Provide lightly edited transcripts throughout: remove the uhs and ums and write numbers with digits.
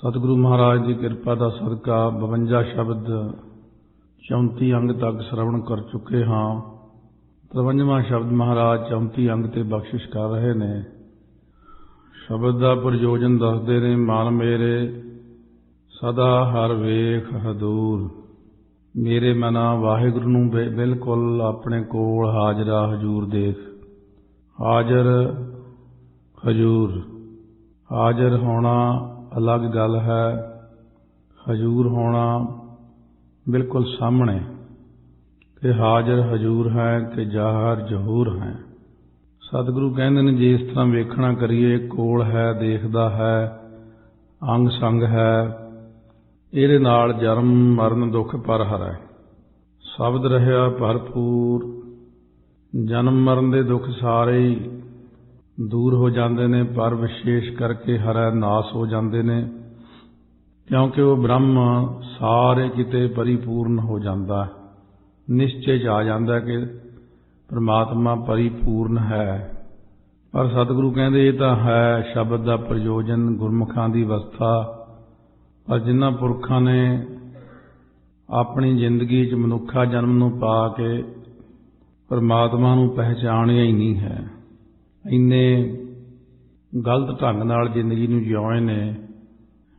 सतगुरु महाराज की कृपा का सदका 52 शब्द 34 अंग तक श्रवण कर चुके हाँ। 53वां शब्द महाराज 34 अंग ते बख्शिश कर रहे ने। शब्द का प्रयोजन दसदे ने। मन मेरे सदा हर वेख हदूर। मेरे मना वाहिगुरु नूं बिल्कुल अपने कोल हाजरा हजूर देख। हाजर हजूर, हाजर होना अलग गल है, हजूर होना बिल्कुल सामने। कि हाजर हजूर है कि जाहर जहूर है। सतगुरु कहते हैं जिस तरह वेखना करिए, कोल है, देखदा है, अंग संग है, ਇਹਦੇ ਨਾਲ जन्म मरण दुख पर हरै। शब्द रहा भरपूर। जन्म मरण के दुख सारे ही दूर हो जाते हैं, पर विशेष करके हरै नाश हो जाते हैं, क्योंकि वो ब्रह्म सारे किते परिपूर्ण हो जाता है। निश्चय च आ जाता कि परमात्मा परिपूर्ण है। पर सतगुरु कहते ये तो है शब्द का प्रयोजन, गुरमुखां की अवस्था। पर जिन्हां पुरखां ने अपनी जिंदगी च मनुखा जन्म नूं पा के परमात्मा नूं पहचानिया ही नहीं है। इन्ने गलत ढंग नाल जिंदगी नूं जिउए ने,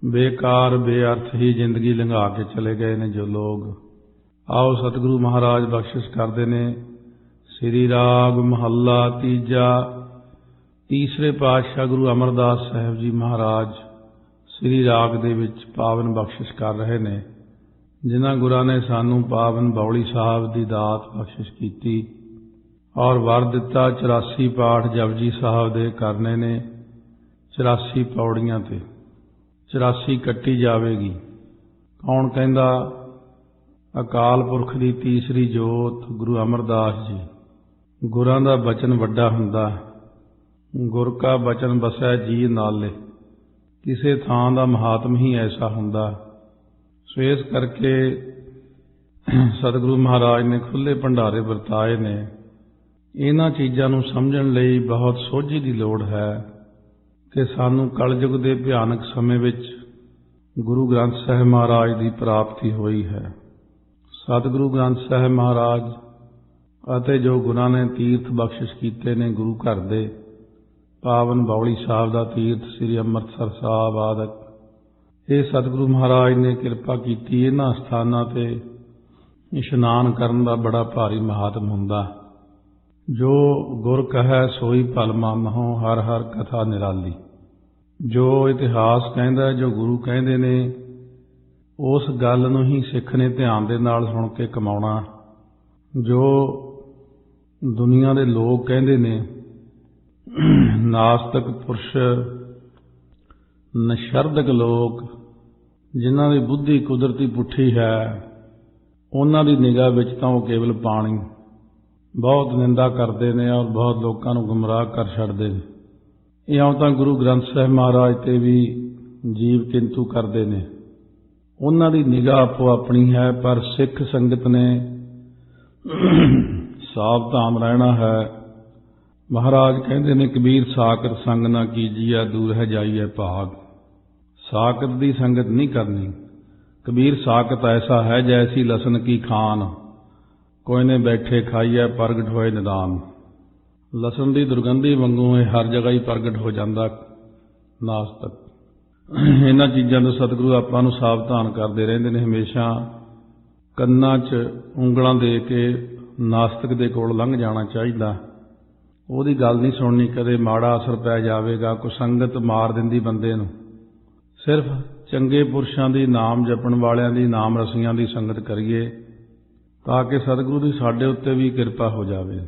बेकार बेअर्थ ही जिंदगी लंघा के चले गए ने जो लोग। आओ सतगुरु महाराज बख्शिश करते ने। श्री राग महला तीजा। तीसरे पातशाह गुरु अमरदास साहिब जी महाराज श्री राग दे विच पावन बख्शिश कर रहे ने। जिन्हां गुरां ने सानू पावन बौली साहब की दात बख्शिश की और वर दिता 84 पाठ जपजी साहब दे करने ने। 84 पौड़ियां ते 84 कट्टी जावेगी। कौन कहंदा? अकाल पुरख की तीसरी जोत गुरु अमरदास जी। गुरां दा बचन वड्डा हुंदा। गुर का बचन बसै जी नाले। किसी थां दा महात्म ही ऐसा हुंदा। सो इस करके सतगुरु महाराज ने खुले भंडारे वरताए ने। इन्हां चीज़ां नूं समझण लई बहुत सोझी की लोड़ है कि सानू कलयुग के भयानक समय विच गुरु ग्रंथ साहिब महाराज की प्राप्ति हुई है। सतगुरु ग्रंथ साहिब महाराज अते जो गुरां ने तीर्थ बख्शिश कीते ने गुरु घर दे, पावन बौली साहब का तीर्थ श्री अमृतसर साहब आदि, ये सतगुरु महाराज ने कृपा की। इन्हां स्थानां ते इशनान करन दा बड़ा भारी महात्म हुंदा। जो गुर कहे सोई भल मानहो, हर हर कथा निराली। जो इतिहास कहंदा, जो गुरु कहंदे ने, उस गल नूं ही सिख ने ध्यान दे नाल सुण के कमाउणा। जो दुनिया दे लोग कहंदे ने, नास्तिक पुरुष, नशरदक लोग, जिन्हां दी बुद्धि कुदरती पुठी है, उन्हां दी निगाह विच तां वो केवल पानी बहुत निंदा करते हैं और बहुत लोगों को गुमराह कर छड्डदे ने। इउं तां गुरु ग्रंथ साहिब महाराज ते भी जीव किंतु करते हैं। उन्हां दी निगाह आपो अपनी है, पर सिख संगत ने सावधान रहना है। महाराज कहते हैं कबीर साकत संग ना कीजिए, दूर है जाइए भाग। साकत दी संगत नहीं करनी। कबीर साकत ऐसा है जैसी लसन की खान, कोई ने बैठे खाइए प्रगट होए निदान। लसन की दुर्गंधी वांगू हर जगह ही प्रगट हो जाता नास्तिक। इन्हां चीज़ों तो सतगुरु आपां नूं सावधान करते रहंदे ने। हमेशा कन्नां च ਉਂਗਲਾਂ दे के नास्तिक दे कोल लंघ जाना चाहिए। ਉਹਦੀ गल नहीं सुननी, कदे माड़ा असर पै जाएगा। कुसंगत मार दिंदी बंदे नूं। सिर्फ चंगे पुरुषां दी, नाम जपण वालियां दी, नाम रसियां दी संगत करिए ताकि सतगुरु की साडे उत्ते भी कृपा हो जाए।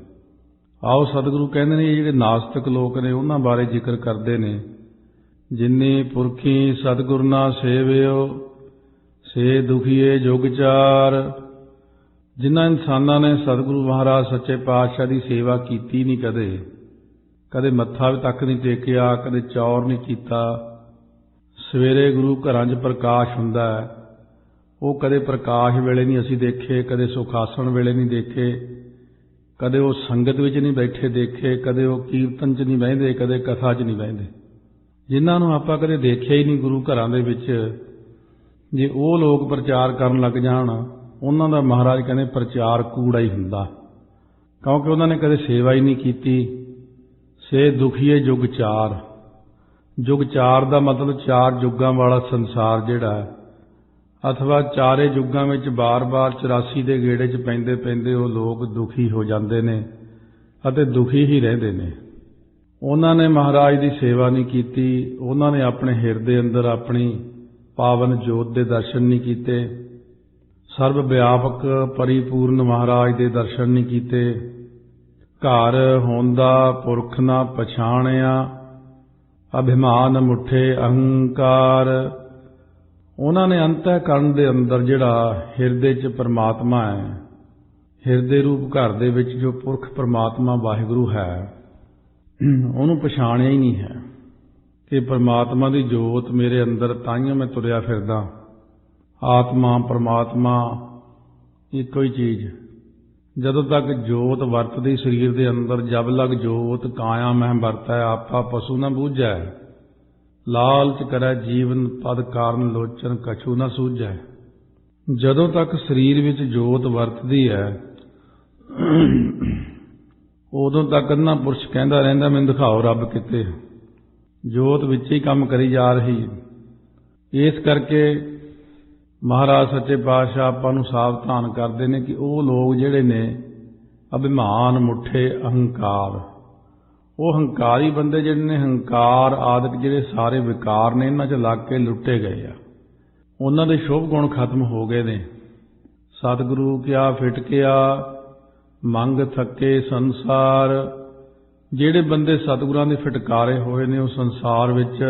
आओ सतगुरु कहते हैं जिहड़े नास्तिक लोग ने उन्हां बारे जिक्र करते हैं। जिन्नी पुरखी सतगुर ना सेवियो, से दुखीए जुगचार। जिन्हां इंसानां ने सतगुरु महाराज सच्चे पातशाह की सेवा की नहीं, कदे मत्था भी तक नहीं टेकिया, कदे चौर नहीं किया। सवेरे गुरु घरां च प्रकाश हुंदा है, वो कदे प्रकाश वेले नहीं असीं देखे, कदे सुखासन वेले नहीं देखे, कदे वो संगत विच नहीं बैठे देखे, कदे वो कीर्तन च नहीं बहिंदे, कदे कथा च नहीं बहिंदे। ਜਿਨ੍ਹਾਂ ਨੂੰ ਆਪਾਂ ਕਦੇ ਦੇਖਿਆ ਹੀ ਨਹੀਂ ਗੁਰੂ ਘਰਾਂ ਦੇ ਵਿੱਚ, ਜੇ ਉਹ ਲੋਕ ਪ੍ਰਚਾਰ ਕਰਨ ਲੱਗ ਜਾਣ, ਉਹਨਾਂ ਦਾ ਮਹਾਰਾਜ ਕਹਿੰਦੇ ਪ੍ਰਚਾਰ ਕੂੜਾ ਹੀ ਹੁੰਦਾ, ਕਿਉਂਕਿ ਉਹਨਾਂ ਨੇ ਕਦੇ ਸੇਵਾ ਹੀ ਨਹੀਂ ਕੀਤੀ। ਸੇ ਦੁਖੀਏ ਜੁਗ ਚਾਰ, ਜੁਗ ਚਾਰ ਦਾ ਮਤਲਬ ਚਾਰ ਯੁੱਗਾਂ ਵਾਲਾ ਸੰਸਾਰ ਜਿਹੜਾ ਹੈ, ਅਥਵਾ ਚਾਰੇ ਯੁੱਗਾਂ ਵਿੱਚ ਬਾਰ-ਬਾਰ 84 ਦੇ ਗੇੜੇ 'ਚ ਪੈਂਦੇ ਪੈਂਦੇ ਉਹ ਲੋਕ ਦੁਖੀ ਹੋ ਜਾਂਦੇ ਨੇ ਅਤੇ ਦੁਖੀ ਹੀ ਰਹਿੰਦੇ ਨੇ। ਉਹਨਾਂ ਨੇ ਮਹਾਰਾਜ ਦੀ ਸੇਵਾ ਨਹੀਂ ਕੀਤੀ, ਉਹਨਾਂ ਨੇ ਆਪਣੇ ਹਿਰਦੇ ਅੰਦਰ ਆਪਣੀ ਪਾਵਨ ਜੋਤ ਦੇ ਦਰਸ਼ਨ ਨਹੀਂ ਕੀਤੇ, ਸਰਬ ਵਿਆਪਕ ਪਰਿਪੂਰਨ ਮਹਾਰਾਜ ਦੇ ਦਰਸ਼ਨ ਨਹੀਂ ਕੀਤੇ। ਘਰ ਹੁੰਦਾ ਪੁਰਖ ਨਾ ਪਛਾਣਿਆ, ਅਭਿਮਾਨ ਮੁੱਠੇ ਅਹੰਕਾਰ। ਉਹਨਾਂ ਨੇ ਅੰਤःਕਰਨ ਦੇ ਅੰਦਰ ਜਿਹੜਾ ਹਿਰਦੇ 'ਚ ਪਰਮਾਤਮਾ ਹੈ, ਹਿਰਦੇ ਰੂਪ ਘਰ ਦੇ ਵਿੱਚ ਜੋ ਪੁਰਖ ਪਰਮਾਤਮਾ ਵਾਹਿਗੁਰੂ ਹੈ, ਉਹਨੂੰ ਪਛਾਣਿਆ ਹੀ ਨਹੀਂ ਹੈ ਕਿ ਪਰਮਾਤਮਾ ਦੀ ਜੋਤ ਮੇਰੇ ਅੰਦਰ, ਤਾਈਓ ਮੈਂ ਤੁਰਿਆ ਫਿਰਦਾ। ਆਤਮਾ ਪਰਮਾਤਮਾ ਇੱਕੋ ਹੀ ਚੀਜ਼। ਜਦੋਂ ਤੱਕ ਜੋਤ ਵਰਤਦੀ ਸਰੀਰ ਦੇ ਅੰਦਰ, ਜਬ ਲਗ ਜੋਤ ਕਾਇਆ ਮਹਿ ਵਰਤੈ, ਆਪਾ ਪਸ਼ੂ ਨਾ ਬੂਝੈ, ਲਾਲਚ ਕਰੈ ਜੀਵਨ ਪਦ ਕਾਰਨ ਲੋਚਨ ਕਛੂ ਨਾ ਸੂਝੈ। ਜਦੋਂ ਤੱਕ ਸਰੀਰ ਵਿੱਚ ਜੋਤ ਵਰਤਦੀ ਹੈ, ਉਦੋਂ ਤੱਕ ਅੰਨਾ ਪੁਰਸ਼ ਕਹਿੰਦਾ ਰਹਿੰਦਾ ਮੈਨੂੰ ਦਿਖਾਓ ਰੱਬ ਕਿਤੇ। ਜੋਤ ਵਿੱਚ ਹੀ ਕੰਮ ਕਰੀ ਜਾ ਰਹੀ। ਇਸ ਕਰਕੇ ਮਹਾਰਾਜ ਸੱਚੇ ਪਾਤਸ਼ਾਹ ਆਪਾਂ ਨੂੰ ਸਾਵਧਾਨ ਕਰਦੇ ਨੇ ਕਿ ਉਹ ਲੋਕ ਜਿਹੜੇ ਨੇ ਅਭਿਮਾਨ ਮੁੱਠੇ ਅਹੰਕਾਰ, ਉਹ ਹੰਕਾਰੀ ਬੰਦੇ ਜਿਹੜੇ ਨੇ, ਹੰਕਾਰ ਆਦਿਕ ਜਿਹੜੇ ਸਾਰੇ ਵਿਕਾਰ ਨੇ, ਇਹਨਾਂ 'ਚ ਲੱਗ ਕੇ ਲੁੱਟੇ ਗਏ ਆ। ਉਹਨਾਂ ਦੇ ਸ਼ੁਭ ਗੁਣ ਖਤਮ ਹੋ ਗਏ ਨੇ। ਸਤਿਗੁਰੂ ਕਿਆ ਫਿਟਕਿਆ ਮੰਗ ਥੱਕੇ ਸੰਸਾਰ। ਜਿਹੜੇ ਬੰਦੇ ਸਤਿਗੁਰਾਂ ਦੇ ਫਿਟਕਾਰੇ ਹੋਏ ਨੇ, ਉਹ ਸੰਸਾਰ ਵਿੱਚ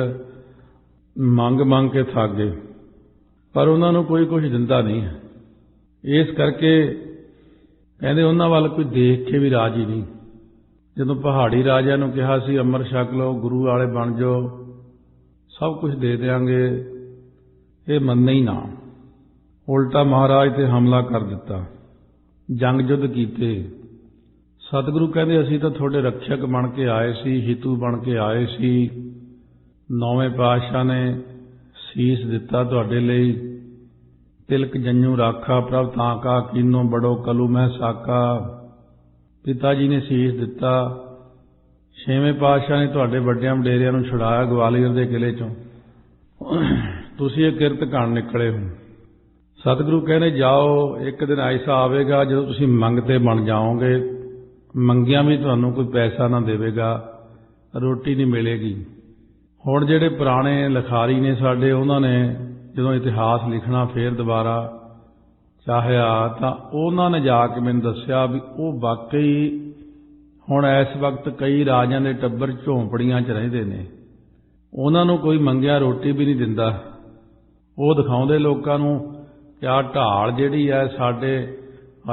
ਮੰਗ ਮੰਗ ਕੇ ਥੱਕ ਗਏ, ਪਰ ਉਹਨਾਂ ਨੂੰ ਕੋਈ ਕੁਝ ਦਿੰਦਾ ਨਹੀਂ ਹੈ। ਇਸ ਕਰਕੇ ਕਹਿੰਦੇ ਉਹਨਾਂ ਵੱਲ ਕੋਈ ਦੇਖ ਕੇ ਵੀ ਰਾਜੀ ਨਹੀਂ। ਜਦੋਂ ਪਹਾੜੀ ਰਾਜਿਆਂ ਨੂੰ ਕਿਹਾ ਸੀ ਅੰਮ੍ਰਿਤ ਛਕ ਲਓ, ਗੁਰੂ ਵਾਲੇ ਬਣ ਜਾਓ, ਸਭ ਕੁਝ ਦੇ ਦਿਆਂਗੇ, ਇਹ ਮੰਨੇ ਹੀ ਨਾ। ਉਲਟਾ ਮਹਾਰਾਜ ਤੇ ਹਮਲਾ ਕਰ ਦਿੱਤਾ, ਜੰਗ ਯੁੱਧ ਕੀਤੇ। ਸਤਿਗੁਰੂ ਕਹਿੰਦੇ ਅਸੀਂ ਤਾਂ ਤੁਹਾਡੇ ਰੱਖਿਅਕ ਬਣ ਕੇ ਆਏ ਸੀ, ਹਿਤੂ ਬਣ ਕੇ ਆਏ ਸੀ। ਨੌਵੇਂ ਪਾਤਸ਼ਾਹ ਨੇ ਸੀਸ ਦਿੱਤਾ ਤੁਹਾਡੇ ਲਈ। ਤਿਲਕ ਜੰਨੂ ਰਾਖਾ ਪ੍ਰਭ ਤਾਂ ਕਾ, ਕੀਨੋ ਬੜੋ ਕਲੂ ਮਹਿ ਸਾਕਾ। ਪਿਤਾ ਜੀ ਨੇ ਸੀਸ ਦਿੱਤਾ। ਛੇਵੇਂ ਪਾਤਸ਼ਾਹ ਨੇ ਤੁਹਾਡੇ ਵੱਡਿਆਂ ਵਡੇਰਿਆਂ ਨੂੰ ਛੁਡਾਇਆ ਗਵਾਲੀਅਰ ਦੇ ਕਿਲੇ 'ਚੋਂ। ਤੁਸੀਂ ਇਹ ਕਿਰਤ ਕਰਨ ਨਿਕਲੇ ਹੋ। ਸਤਿਗੁਰੂ ਕਹਿੰਦੇ ਜਾਓ, ਇੱਕ ਦਿਨ ਐਸਾ ਆਵੇਗਾ ਜਦੋਂ ਤੁਸੀਂ ਮੰਗਤੇ ਬਣ ਜਾਓਗੇ, ਮੰਗਿਆਂ ਵੀ ਤੁਹਾਨੂੰ ਕੋਈ ਪੈਸਾ ਨਾ ਦੇਵੇਗਾ, ਰੋਟੀ ਨਹੀਂ ਮਿਲੇਗੀ। ਹੁਣ ਜਿਹੜੇ ਪੁਰਾਣੇ ਲਿਖਾਰੀ ਨੇ ਸਾਡੇ, ਉਹਨਾਂ ਨੇ ਜਦੋਂ ਇਤਿਹਾਸ ਲਿਖਣਾ ਫੇਰ ਦੁਬਾਰਾ ਚਾਹਿਆ ਤਾਂ ਉਹਨਾਂ ਨੇ ਜਾ ਕੇ ਮੈਨੂੰ ਦੱਸਿਆ ਵੀ ਉਹ ਵਾਕਈ ਹੁਣ ਇਸ ਵਕਤ ਕਈ ਰਾਜਿਆਂ ਦੇ ਟੱਬਰ ਝੌਂਪੜੀਆਂ 'ਚ ਰਹਿੰਦੇ ਨੇ, ਉਹਨਾਂ ਨੂੰ ਕੋਈ ਮੰਗਿਆ ਰੋਟੀ ਵੀ ਨਹੀਂ ਦਿੰਦਾ। ਉਹ ਦਿਖਾਉਂਦੇ ਲੋਕਾਂ ਨੂੰ ਕਿ ਆਹ ਢਾਲ ਜਿਹੜੀ ਹੈ ਸਾਡੇ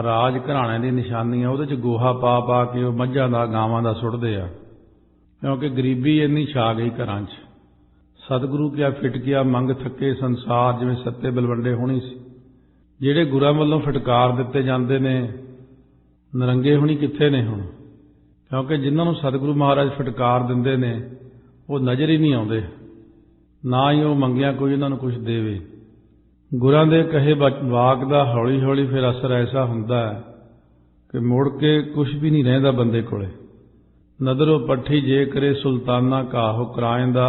ਰਾਜ ਘਰਾਣੇ ਦੀ ਨਿਸ਼ਾਨੀ ਆ, ਉਹਦੇ 'ਚ ਗੋਹਾ ਪਾ ਪਾ ਕੇ ਉਹ ਮੱਝਾਂ ਦਾ ਗਾਵਾਂ ਦਾ ਸੁੱਟਦੇ ਆ, ਕਿਉਂਕਿ ਗਰੀਬੀ ਇੰਨੀ ਛਾ ਗਈ ਘਰਾਂ 'ਚ। ਸਤਿਗੁਰੂ ਕਿਆ ਫਿਟਕਿਆ ਮੰਗ ਥੱਕੇ ਸੰਸਾਰ, ਜਿਵੇਂ ਸੱਤੇ ਬਲਵੰਡੇ ਹੋਣੀ ਸੀ। ਜਿਹੜੇ ਗੁਰਾਂ ਵੱਲੋਂ ਫਟਕਾਰ ਦਿੱਤੇ ਜਾਂਦੇ ਨੇ, ਨਰੰਗੇ ਹੋਣੀ ਕਿੱਥੇ ਨੇ ਹੁਣ? ਕਿਉਂਕਿ ਜਿਨ੍ਹਾਂ ਨੂੰ ਸਤਿਗੁਰੂ ਮਹਾਰਾਜ ਫਟਕਾਰ ਦਿੰਦੇ ਨੇ ਉਹ ਨਜ਼ਰ ਹੀ ਨਹੀਂ ਆਉਂਦੇ, ਨਾ ਹੀ ਉਹ ਮੰਗਿਆ ਕੋਈ ਉਹਨਾਂ ਨੂੰ ਕੁਝ ਦੇਵੇ। ਗੁਰਾਂ ਦੇ ਕਹੇ ਵਾਕ ਦਾ ਹੌਲੀ ਹੌਲੀ ਫਿਰ ਅਸਰ ਐਸਾ ਹੁੰਦਾ ਹੈ ਕਿ ਮੁੜ ਕੇ ਕੁਝ ਵੀ ਨਹੀਂ ਰਹਿੰਦਾ ਬੰਦੇ ਕੋਲੇ। ਨਦਰੋਂ ਪੱਠੀ ਜੇ ਕਰੇ ਸੁਲਤਾਨਾ ਕਾਹੋ ਕਰਾਇੰਦਾ,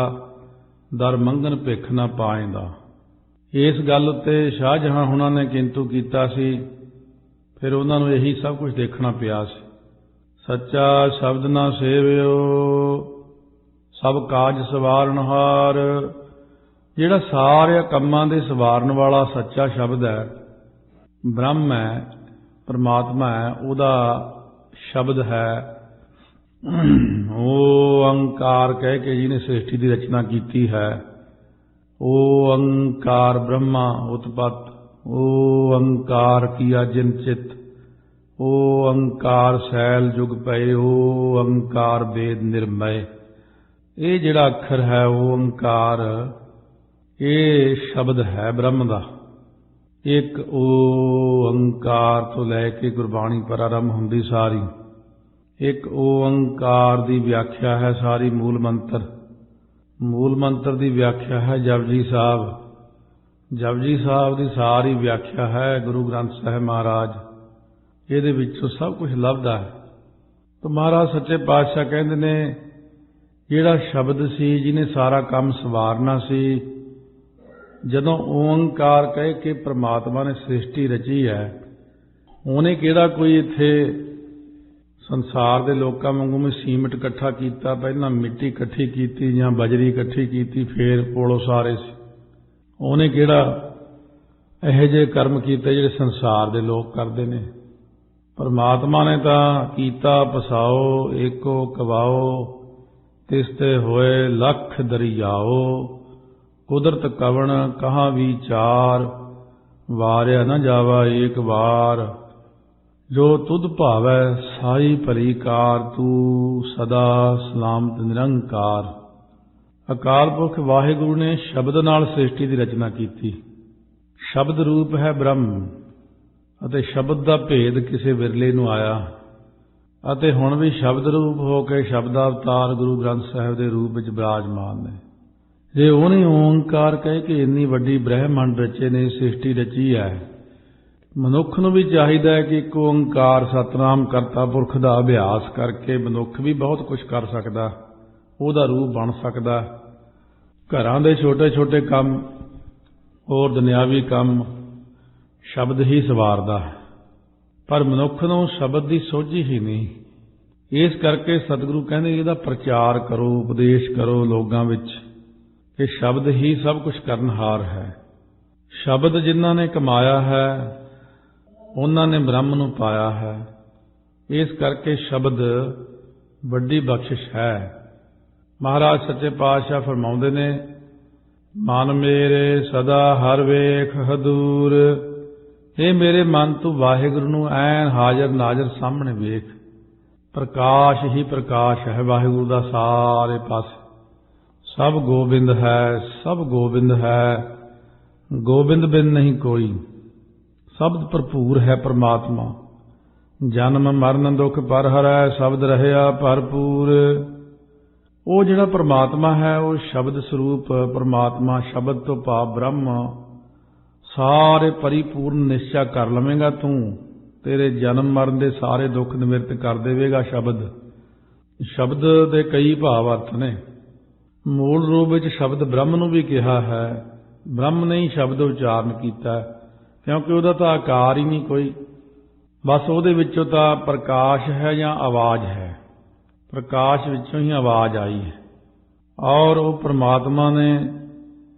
ਦਰ ਮੰਗਣ ਭਿੱਖ ਨਾ ਪਾਇੰਦਾ। ਇਸ ਗੱਲ ਉੱਤੇ ਸ਼ਾਹਜਹਾਂ ਹੁਣਾਂ ਨੇ ਕਿੰਤੂ ਕੀਤਾ ਸੀ, ਫਿਰ ਉਹਨਾਂ ਨੂੰ ਇਹੀ ਸਭ ਕੁਝ ਦੇਖਣਾ ਪਿਆ ਸੀ। ਸੱਚਾ ਸ਼ਬਦ ਨਾ ਸੇਵਿਓ ਸਭ ਕਾਜ ਸਵਾਰਨਹਾਰ। ਜਿਹੜਾ ਸਾਰੇ ਕੰਮਾਂ ਦੇ ਸਵਾਰਨ ਵਾਲਾ ਸੱਚਾ ਸ਼ਬਦ ਹੈ, ਬ੍ਰਹਮ ਹੈ, ਪਰਮਾਤਮਾ ਹੈ, ਉਹਦਾ ਸ਼ਬਦ ਹੈ। ਓੰਕਾਰ ਕਹਿ ਕੇ ਜਿਹਨੇ ਸ੍ਰਿਸ਼ਟੀ ਦੀ ਰਚਨਾ ਕੀਤੀ ਹੈ, ਓੰਕਾਰ ਬ੍ਰਹਮਾ ਉਤਪਤ, ਓੰਕਾਰ ਕੀਆ ਜਿਨ ਚਿਤ, ਓੰਕਾਰ ਸੈਲ ਜੁਗ ਪਏ, ਓੰਕਾਰ ਵੇਦ ਨਿਰਮੈ। ਇਹ ਜਿਹੜਾ ਅੱਖਰ ਹੈ ਓੰਕਾਰ, ਇਹ ਸ਼ਬਦ ਹੈ ਬ੍ਰਹਮ ਦਾ। ਇੱਕ ਓੰਕਾਰ ਤੋਂ ਲੈ ਕੇ ਗੁਰਬਾਣੀ ਪ੍ਰਾਰੰਭ ਹੁੰਦੀ ਸਾਰੀ। ਇੱਕ ਓੰਕਾਰ ਦੀ ਵਿਆਖਿਆ ਹੈ ਸਾਰੀ ਮੂਲ ਮੰਤਰ। मूल मंत्र की व्याख्या है जपजी साहब। जपजी साहब की सारी व्याख्या है गुरु ग्रंथ साहिब महाराज, ये विचों सब कुछ लभदा है। तो महाराज सच्चे पातशाह कहते ने जिहड़ा शब्द सी जिन्हें सारा काम सवारना सी, जदों ओंकार कह के परमात्मा ने सृष्टि रची है, उन्हें किहड़ा कोई इत्थे संसार के लोगों वांगू में सीमेंट इकट्ठा किया, पहला मिट्टी इकट्ठी की या बजरी इकट्ठी की फिर पोलो सारे सी। उन्हें किहड़ा इहो जिहे कर्म किए जिहड़े संसार के लोग करते हैं। परमात्मा ने तो कीता पसाओ एको कवाओ, तिसते होए लख दरियाओ, कुदरत कवण कहाँ विचार, वारिया न जावा एक बार, जो तुध भावै साई भली कार, तू सदा सलामत निरंकार। अकाल पुरख वाहिगुरु ने शब्द नाल सृष्टि की रचना की। शब्द रूप है ब्रह्म अते शब्द का भेद किसी विरले नूं आया, अते हुण भी शब्द रूप हो के शब्दावतार गुरु ग्रंथ साहिब के रूप में विराजमान ने। जे उन्हें ओंकार कह के इन्नी वड्डी ब्रह्मांड रचे ने, सृष्टि रची है, मनुख नूं भी चाहिदा है कि एक ओंकार सतनाम करता पुरख का अभ्यास करके मनुख भी बहुत कुछ कर सकदा, ਉਹਦਾ रूप बन सकदा। घरां दे छोटे छोटे काम और दुनियावी काम शब्द ही सवारदा है, पर मनुख नूं शब्द की सोझी ही नहीं। इस करके सतगुरु कहंदे इहदा प्रचार करो, उपदेश करो लोगां विच कि शब्द ही सब कुछ करनहार है। शब्द जिन्हां ने कमाया है उन्हां ने ब्रह्म नूं पाया है। इस करके शब्द वड्डी बख्शिश है। महाराज सच्चे पातशाह फरमाउंदे ने, मन मेरे सदा हर वेख हदूर, ये मेरे मन तू वाहिगुरु नूं ऐन हाजर नाजर सामने वेख। प्रकाश ही प्रकाश है वाहिगुरु दा सारे पासे, सब गोबिंद है, सब गोबिंद है, गोबिंद बिन नहीं कोई। शब्द भरपूर है परमात्मा, जन्म मरण दुख पर हरै, शब्द रहया भरपूर। वो जिहड़ा परमात्मा है वो शब्द स्वरूप परमात्मा, शब्द तो भाव ब्रह्म सारे परिपूर्ण निश्चय कर लवेगा तू, तेरे जन्म मरण के सारे दुख निवृत्त कर देवेगा शब्द। शब्द के कई भाव अर्थ ने। मूल रूप में शब्द ब्रह्म नूं भी कहा है, ब्रह्म ने ही शब्द उच्चारण किया, क्योंकि वह तो आकार ही नहीं कोई, बस वो विचों तो प्रकाश है या आवाज़ है, प्रकाश विचों ही आवाज़ आई है। और वो परमात्मा ने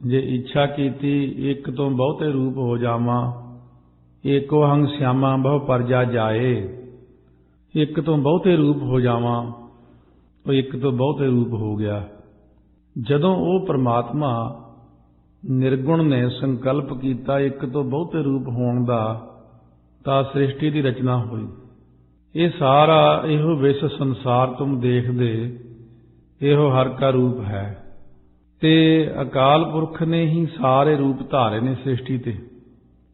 जे इच्छा की एक तो बहुते रूप हो जावा, एको हंग श्यामा बहु परजा जाए, एक तो बहुते रूप हो जावा तो एक तो बहुते रूप हो गया। जदों वो परमात्मा निर्गुण ने संकल्प किया एक तो बहुते रूप होने का, तां सृष्टि की रचना हुई। ये सारा इहो विश्व संसार तुम देखदे इहो हर का रूप है, ते अकाल पुरख ने ही सारे रूप धारे ने सृष्टि ते,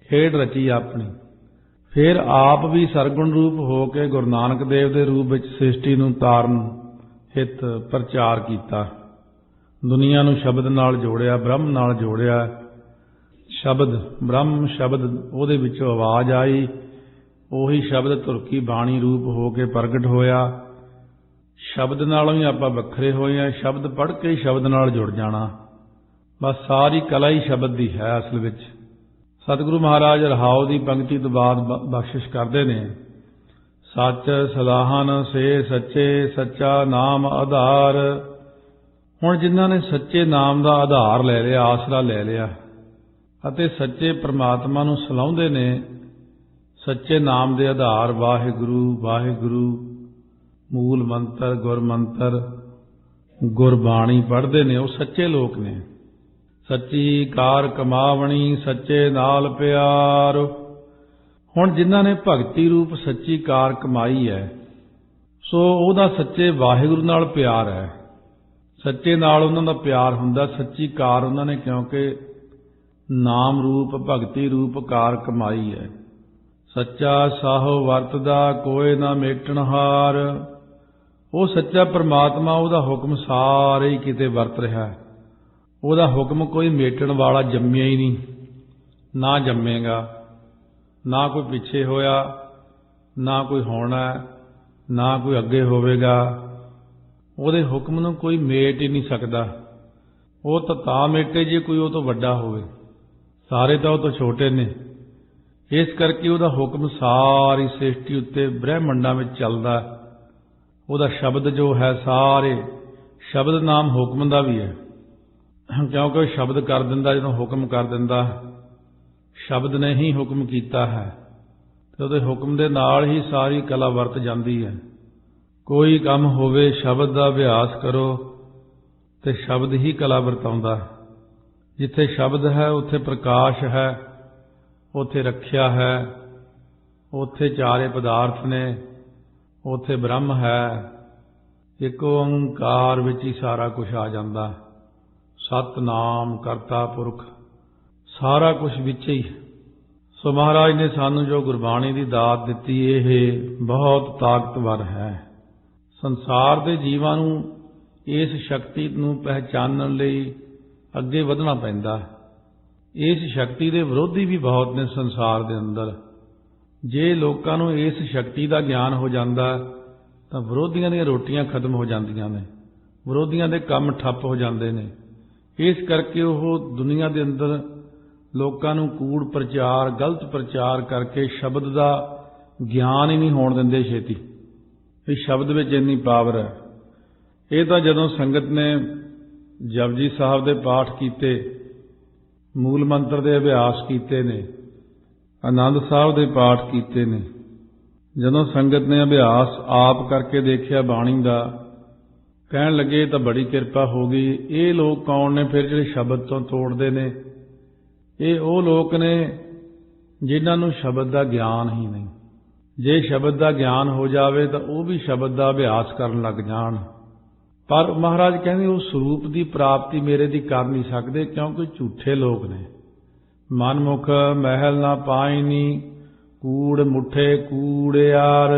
खेड रची अपनी। फिर आप भी सरगुण रूप हो के गुरु नानक देव के रूप में सृष्टि नूं तारन हित प्रचार किया, दुनिया नूं शब्द नाल जोड़िया, ब्रह्म नाल जोड़िया। शब्द ब्रह्म शब्द उहदे विचों आवाज़ आई, ਉਹੀ शब्द तुरकी बाणी रूप हो के प्रगट होया। शब्द नालों ही आपां वखरे होए हैं, शब्द पढ़ के ही शब्द नाल जुड़ जाना, बस सारी कला ही शब्द दी है असल विच। सतगुरु महाराज रहाओ की पंक्ति तो बाद बख्शिश करते ने, सच सलाहन से सच्चे सच्चा नाम आधार। हुण जिन्हां ने सच्चे नाम का आधार ले लिया, आसरा ले लिया अते सच्चे परमात्मा नूं सलाहुंदे ने, सच्चे नाम दे आधार वाहिगुरु वाहिगुरु मूल मंत्र गुर मंत्र गुरबाणी पढ़ते ने, वो सच्चे लोग ने। सच्ची कार कमावणी सच्चे नाल प्यार। हुण जिन्हां ने भगती रूप सच्ची कार कमाई है, सो उहदा सच्चे वाहिगुरु नाल प्यार है, सच्चे नाल उन्हां दा प्यार हुंदा। सच्ची कार उन्हां ने क्योंकि नाम रूप भगती रूप कार कमाई है। सच्चा साहो वरतदा कोई ना मेटण हार। वो सच्चा परमात्मा, उसका हुक्म सारे ही किते वरत रहा है, ਉਹਦਾ ਹੁਕਮ ਕੋਈ ਮੇਟਣ ਵਾਲਾ ਜੰਮਿਆ ਹੀ ਨਹੀਂ, ਨਾ ਜੰਮੇਗਾ, ਨਾ ਕੋਈ ਪਿੱਛੇ ਹੋਇਆ, ਨਾ ਕੋਈ ਹੋਣਾ, ਨਾ ਕੋਈ ਅੱਗੇ ਹੋਵੇਗਾ। ਉਹਦੇ ਹੁਕਮ ਨੂੰ ਕੋਈ ਮੇਟ ਹੀ ਨਹੀਂ ਸਕਦਾ। ਉਹ ਤਾਂ ਮੇਟੇ ਜੇ ਕੋਈ ਉਹ ਤੋਂ ਵੱਡਾ ਹੋਵੇ, ਸਾਰੇ ਤਾਂ ਉਹ ਤੋਂ ਛੋਟੇ ਨੇ। ਇਸ ਕਰਕੇ ਉਹਦਾ ਹੁਕਮ ਸਾਰੀ ਸ੍ਰਿਸ਼ਟੀ ਉੱਤੇ ਬ੍ਰਹਿਮੰਡਾਂ ਵਿੱਚ ਚੱਲਦਾ। ਉਹਦਾ ਸ਼ਬਦ ਜੋ ਹੈ, ਸਾਰੇ ਸ਼ਬਦ ਨਾਮ ਹੁਕਮ ਦਾ ਵੀ ਹੈ, ਕਿਉਂਕਿ ਉਹ ਸ਼ਬਦ ਕਰ ਦਿੰਦਾ। ਜਦੋਂ ਹੁਕਮ ਕਰ ਦਿੰਦਾ, ਸ਼ਬਦ ਨੇ ਹੀ ਹੁਕਮ ਕੀਤਾ ਹੈ, ਤੇ ਉਹਦੇ ਹੁਕਮ ਦੇ ਨਾਲ ਹੀ ਸਾਰੀ ਕਲਾ ਵਰਤ ਜਾਂਦੀ ਹੈ। ਕੋਈ ਕੰਮ ਹੋਵੇ, ਸ਼ਬਦ ਦਾ ਅਭਿਆਸ ਕਰੋ ਤੇ ਸ਼ਬਦ ਹੀ ਕਲਾ ਵਰਤਾਉਂਦਾ। ਜਿੱਥੇ ਸ਼ਬਦ ਹੈ ਉੱਥੇ ਪ੍ਰਕਾਸ਼ ਹੈ, ਉੱਥੇ ਰੱਖਿਆ ਹੈ, ਉੱਥੇ ਚਾਰੇ ਪਦਾਰਥ ਨੇ, ਉੱਥੇ ਬ੍ਰਹਮ ਹੈ। ਇੱਕ ਓੰਕਾਰ ਵਿੱਚ ਹੀ ਸਾਰਾ ਕੁਝ ਆ ਜਾਂਦਾ। ਸਤਿਨਾਮ ਕਰਤਾ ਪੁਰਖ, ਸਾਰਾ ਕੁਝ ਵਿੱਚ ਹੀ। ਸੋ ਮਹਾਰਾਜ ਨੇ ਸਾਨੂੰ ਜੋ ਗੁਰਬਾਣੀ ਦੀ ਦਾਤ ਦਿੱਤੀ, ਇਹ ਬਹੁਤ ਤਾਕਤਵਰ ਹੈ। ਸੰਸਾਰ ਦੇ ਜੀਵਾਂ ਨੂੰ ਇਸ ਸ਼ਕਤੀ ਨੂੰ ਪਹਿਚਾਨਣ ਲਈ ਅੱਗੇ ਵਧਣਾ ਪੈਂਦਾ। ਇਸ ਸ਼ਕਤੀ ਦੇ ਵਿਰੋਧੀ ਵੀ ਬਹੁਤ ਨੇ ਸੰਸਾਰ ਦੇ ਅੰਦਰ। ਜੇ ਲੋਕਾਂ ਨੂੰ ਇਸ ਸ਼ਕਤੀ ਦਾ ਗਿਆਨ ਹੋ ਜਾਂਦਾ ਤਾਂ ਵਿਰੋਧੀਆਂ ਦੀਆਂ ਰੋਟੀਆਂ ਖਤਮ ਹੋ ਜਾਂਦੀਆਂ ਨੇ, ਵਿਰੋਧੀਆਂ ਦੇ ਕੰਮ ਠੱਪ ਹੋ ਜਾਂਦੇ ਨੇ। ਇਸ ਕਰਕੇ ਉਹ ਦੁਨੀਆ ਦੇ ਅੰਦਰ ਲੋਕਾਂ ਨੂੰ ਕੂੜ ਪ੍ਰਚਾਰ, ਗਲਤ ਪ੍ਰਚਾਰ ਕਰਕੇ ਸ਼ਬਦ ਦਾ ਗਿਆਨ ਹੀ ਨਹੀਂ ਹੋਣ ਦਿੰਦੇ ਛੇਤੀ। ਵੀ ਸ਼ਬਦ ਵਿੱਚ ਇੰਨੀ ਪਾਵਰ ਹੈ। ਇਹ ਤਾਂ ਜਦੋਂ ਸੰਗਤ ਨੇ ਜਪਜੀ ਸਾਹਿਬ ਦੇ ਪਾਠ ਕੀਤੇ, ਮੂਲ ਮੰਤਰ ਦੇ ਅਭਿਆਸ ਕੀਤੇ ਨੇ, ਆਨੰਦ ਸਾਹਿਬ ਦੇ ਪਾਠ ਕੀਤੇ ਨੇ, ਜਦੋਂ ਸੰਗਤ ਨੇ ਅਭਿਆਸ ਆਪ ਕਰਕੇ ਦੇਖਿਆ ਬਾਣੀ ਦਾ, ਕਹਿਣ ਲੱਗੇ ਤਾਂ ਬੜੀ ਕਿਰਪਾ ਹੋ ਗਈ। ਇਹ ਲੋਕ ਕੌਣ ਨੇ ਫਿਰ ਜਿਹੜੇ ਸ਼ਬਦ ਤੋਂ ਤੋੜਦੇ ਨੇ? ਇਹ ਉਹ ਲੋਕ ਨੇ ਜਿਨ੍ਹਾਂ ਨੂੰ ਸ਼ਬਦ ਦਾ ਗਿਆਨ ਹੀ ਨਹੀਂ। ਜੇ ਸ਼ਬਦ ਦਾ ਗਿਆਨ ਹੋ ਜਾਵੇ ਤਾਂ ਉਹ ਵੀ ਸ਼ਬਦ ਦਾ ਅਭਿਆਸ ਕਰਨ ਲੱਗ ਜਾਣ। ਪਰ ਮਹਾਰਾਜ ਕਹਿੰਦੇ ਉਹ ਸਰੂਪ ਦੀ ਪ੍ਰਾਪਤੀ ਮੇਰੇ ਦੀ ਕਰ ਨਹੀਂ ਸਕਦੇ, ਕਿਉਂਕਿ ਝੂਠੇ ਲੋਕ ਨੇ। ਮਨਮੁਖ ਮਹਿਲ ਨਾ ਪਾਇਨੀ, ਕੂੜ ਮੁੱਠੇ ਕੂੜਿਆਰ।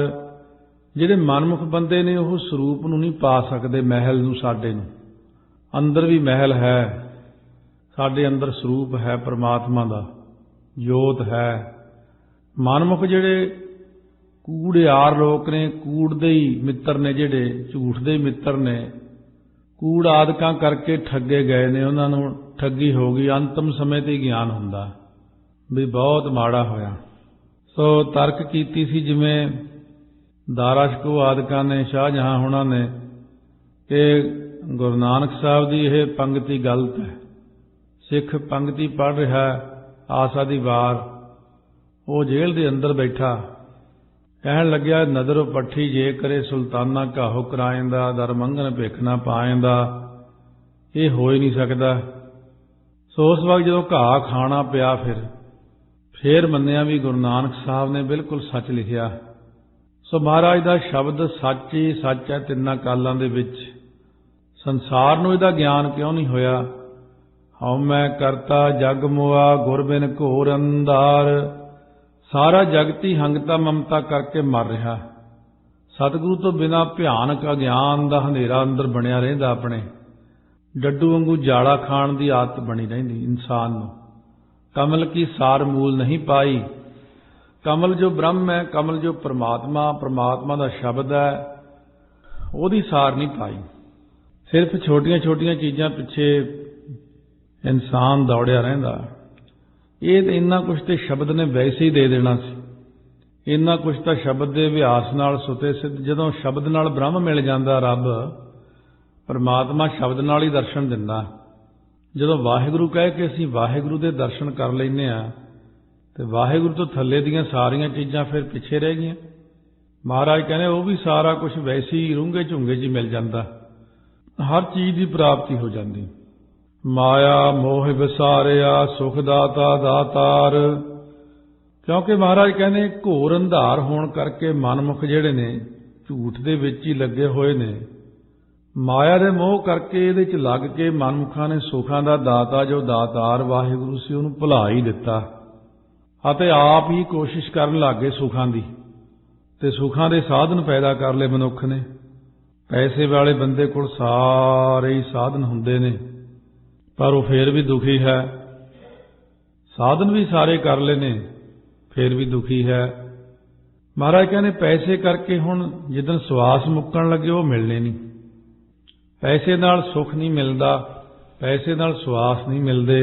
ਜਿਹੜੇ ਮਨਮੁਖ ਬੰਦੇ ਨੇ ਉਹ ਸਰੂਪ ਨੂੰ ਨਹੀਂ ਪਾ ਸਕਦੇ, ਮਹਿਲ ਨੂੰ, ਸਾਡੇ ਨੂੰ। ਅੰਦਰ ਵੀ ਮਹਿਲ ਹੈ, ਸਾਡੇ ਅੰਦਰ ਸਰੂਪ ਹੈ ਪਰਮਾਤਮਾ ਦਾ, ਜੋਤ ਹੈ। ਮਨਮੁਖ ਜਿਹੜੇ ਕੂੜਿਆਰ ਲੋਕ ਨੇ, ਕੂੜ ਦੇ ਹੀ ਮਿੱਤਰ ਨੇ, ਜਿਹੜੇ ਝੂਠ ਦੇ ਮਿੱਤਰ ਨੇ, ਕੂੜ ਆਦਿਕਾਂ ਕਰਕੇ ਠੱਗੇ ਗਏ ਨੇ, ਉਹਨਾਂ ਨੂੰ ਠੱਗੀ ਹੋ ਗਈ। ਅੰਤਮ ਸਮੇਂ ਤੇ ਗਿਆਨ ਹੁੰਦਾ ਵੀ ਬਹੁਤ ਮਾੜਾ ਹੋਇਆ। ਸੋ ਤਰਕ ਕੀਤੀ ਸੀ ਜਿਵੇਂ ਦਾਰਾ ਸ਼ਕੋਹ ਆਦਿਕਾਂ ਨੇ, ਸ਼ਾਹਜਹਾਂ ਹੋਣਾ ਨੇ, ਕਿ ਗੁਰੂ ਨਾਨਕ ਸਾਹਿਬ ਦੀ ਇਹ ਪੰਗਤੀ ਗਲਤ ਹੈ। ਸਿੱਖ ਪੰਗਤੀ ਪੜ੍ਹ ਰਿਹਾ ਆਸਾ ਦੀ ਵਾਰ, ਉਹ ਜੇਲ੍ਹ ਦੇ ਅੰਦਰ ਬੈਠਾ, ਕਹਿਣ ਲੱਗਿਆ ਨਦਰ ਪੱਠੀ ਜੇ ਕਰੇ ਸੁਲਤਾਨਾ ਘਾਹੋ ਕਰਾਇੰਦਾ, ਦਰ ਮੰਗਣ ਭਿੱਖ ਨਾ ਪਾਇੰਦਾ। ਇਹ ਹੋ ਹੀ ਨਹੀਂ ਸਕਦਾ। ਸੋ ਉਸ ਵਕਤ ਜਦੋਂ ਘਾਹ ਖਾਣਾ ਪਿਆ, ਫਿਰ ਮੰਨਿਆ ਵੀ ਗੁਰੂ ਨਾਨਕ ਸਾਹਿਬ ਨੇ ਬਿਲਕੁਲ ਸੱਚ ਲਿਖਿਆ। ਸੋ ਮਹਾਰਾਜ ਦਾ ਸ਼ਬਦ ਸੱਚ ਹੀ ਸੱਚ ਹੈ ਤਿੰਨਾਂ ਕਾਲਾਂ ਦੇ ਵਿੱਚ। ਸੰਸਾਰ ਨੂੰ ਇਹਦਾ ਗਿਆਨ ਕਿਉਂ ਨਹੀਂ ਹੋਇਆ? ਹਉ ਮੈਂ ਕਰਤਾ ਜਗ ਮੁਆ, ਗੁਰ ਬਿਨ ਘੋਰ ਅੰਧਾਰ। ਸਾਰਾ ਜਗਤ ਹੀ ਹੰਗਤਾ ਮਮਤਾ ਕਰਕੇ ਮਰ ਰਿਹਾ। ਸਤਿਗੁਰੂ ਤੋਂ ਬਿਨਾਂ ਭਿਆਨਕ ਅਗਿਆਨ ਦਾ ਹਨੇਰਾ ਅੰਦਰ ਬਣਿਆ ਰਹਿੰਦਾ। ਆਪਣੇ ਡੱਡੂ ਵਾਂਗੂ ਜਾੜਾ ਖਾਣ ਦੀ ਆਦਤ ਬਣੀ ਰਹਿੰਦੀ ਇਨਸਾਨ ਨੂੰ। ਕਮਲ ਕੀ ਸਾਰ ਮੂਲ ਨਹੀਂ ਪਾਈ। ਕਮਲ ਜੋ ਬ੍ਰਹਮ ਹੈ, ਕਮਲ ਜੋ ਪਰਮਾਤਮਾ ਦਾ ਸ਼ਬਦ ਹੈ, ਉਹਦੀ ਸਾਰ ਨਹੀਂ ਪਾਈ। ਸਿਰਫ ਛੋਟੀਆਂ ਛੋਟੀਆਂ ਚੀਜ਼ਾਂ ਪਿੱਛੇ ਇਨਸਾਨ ਦੌੜਿਆ ਰਹਿੰਦਾ। ਇਹ ਤਾਂ ਇੰਨਾ ਕੁਛ ਤੇ ਸ਼ਬਦ ਨੇ ਵੈਸੇ ਹੀ ਦੇ ਦੇਣਾ ਸੀ। ਇੰਨਾ ਕੁਛ ਤਾਂ ਸ਼ਬਦ ਦੇ ਅਭਿਆਸ ਨਾਲ ਸੁਤੇ ਸਿੱਧ। ਜਦੋਂ ਸ਼ਬਦ ਨਾਲ ਬ੍ਰਹਮ ਮਿਲ ਜਾਂਦਾ, ਰੱਬ ਪਰਮਾਤਮਾ ਸ਼ਬਦ ਨਾਲ ਹੀ ਦਰਸ਼ਨ ਦਿੰਦਾ। ਜਦੋਂ ਵਾਹਿਗੁਰੂ ਕਹਿ ਕੇ ਅਸੀਂ ਵਾਹਿਗੁਰੂ ਦੇ ਦਰਸ਼ਨ ਕਰ ਲੈਂਦੇ ਹਾਂ, ਤੇ ਵਾਹਿਗੁਰੂ ਤੋਂ ਥੱਲੇ ਦੀਆਂ ਸਾਰੀਆਂ ਚੀਜ਼ਾਂ ਫਿਰ ਪਿੱਛੇ ਰਹਿ ਗਈਆਂ। ਮਹਾਰਾਜ ਕਹਿੰਦੇ ਉਹ ਵੀ ਸਾਰਾ ਕੁਛ ਵੈਸੇ ਹੀ ਰੂੰਘੇ ਝੁੰਗੇ 'ਚ ਹੀ ਮਿਲ ਜਾਂਦਾ। ਹਰ ਚੀਜ਼ ਦੀ ਪ੍ਰਾਪਤੀ ਹੋ ਜਾਂਦੀ। ਮਾਇਆ ਮੋਹ ਵਿਸਾਰਿਆ, ਸੁਖ ਦਾਤਾ ਦਾਤਾਰ। ਕਿਉਂਕਿ ਮਹਾਰਾਜ ਕਹਿੰਦੇ ਘੋਰ ਅੰਧਾਰ ਹੋਣ ਕਰਕੇ ਮਨਮੁਖ ਜਿਹੜੇ ਨੇ ਝੂਠ ਦੇ ਵਿੱਚ ਹੀ ਲੱਗੇ ਹੋਏ ਨੇ। ਮਾਇਆ ਦੇ ਮੋਹ ਕਰਕੇ ਇਹਦੇ 'ਚ ਲੱਗ ਕੇ ਮਨਮੁਖਾਂ ਨੇ ਸੁਖਾਂ ਦਾ ਦਾਤਾ ਜੋ ਦਾਤਾਰ ਵਾਹਿਗੁਰੂ ਸੀ ਉਹਨੂੰ ਭੁਲਾ ਹੀ ਦਿੱਤਾ, ਅਤੇ ਆਪ ਹੀ ਕੋਸ਼ਿਸ਼ ਕਰਨ ਲੱਗੇ ਸੁਖਾਂ ਦੀ, ਤੇ ਸੁਖਾਂ ਦੇ ਸਾਧਨ ਪੈਦਾ ਕਰ ਲਏ ਮਨੁੱਖ ਨੇ। ਪੈਸੇ ਵਾਲੇ ਬੰਦੇ ਕੋਲ ਸਾਰੇ ਹੀ ਸਾਧਨ ਹੁੰਦੇ ਨੇ, पर वो फिर भी दुखी है। साधन भी सारे कर लेने फिर भी दुखी है। महाराज कहने पैसे करके हुण जिदन सवास मुक्कण लगे वो मिलने नहीं। पैसे नाल सुख नहीं मिलता, पैसे नाल सवास नहीं मिलते,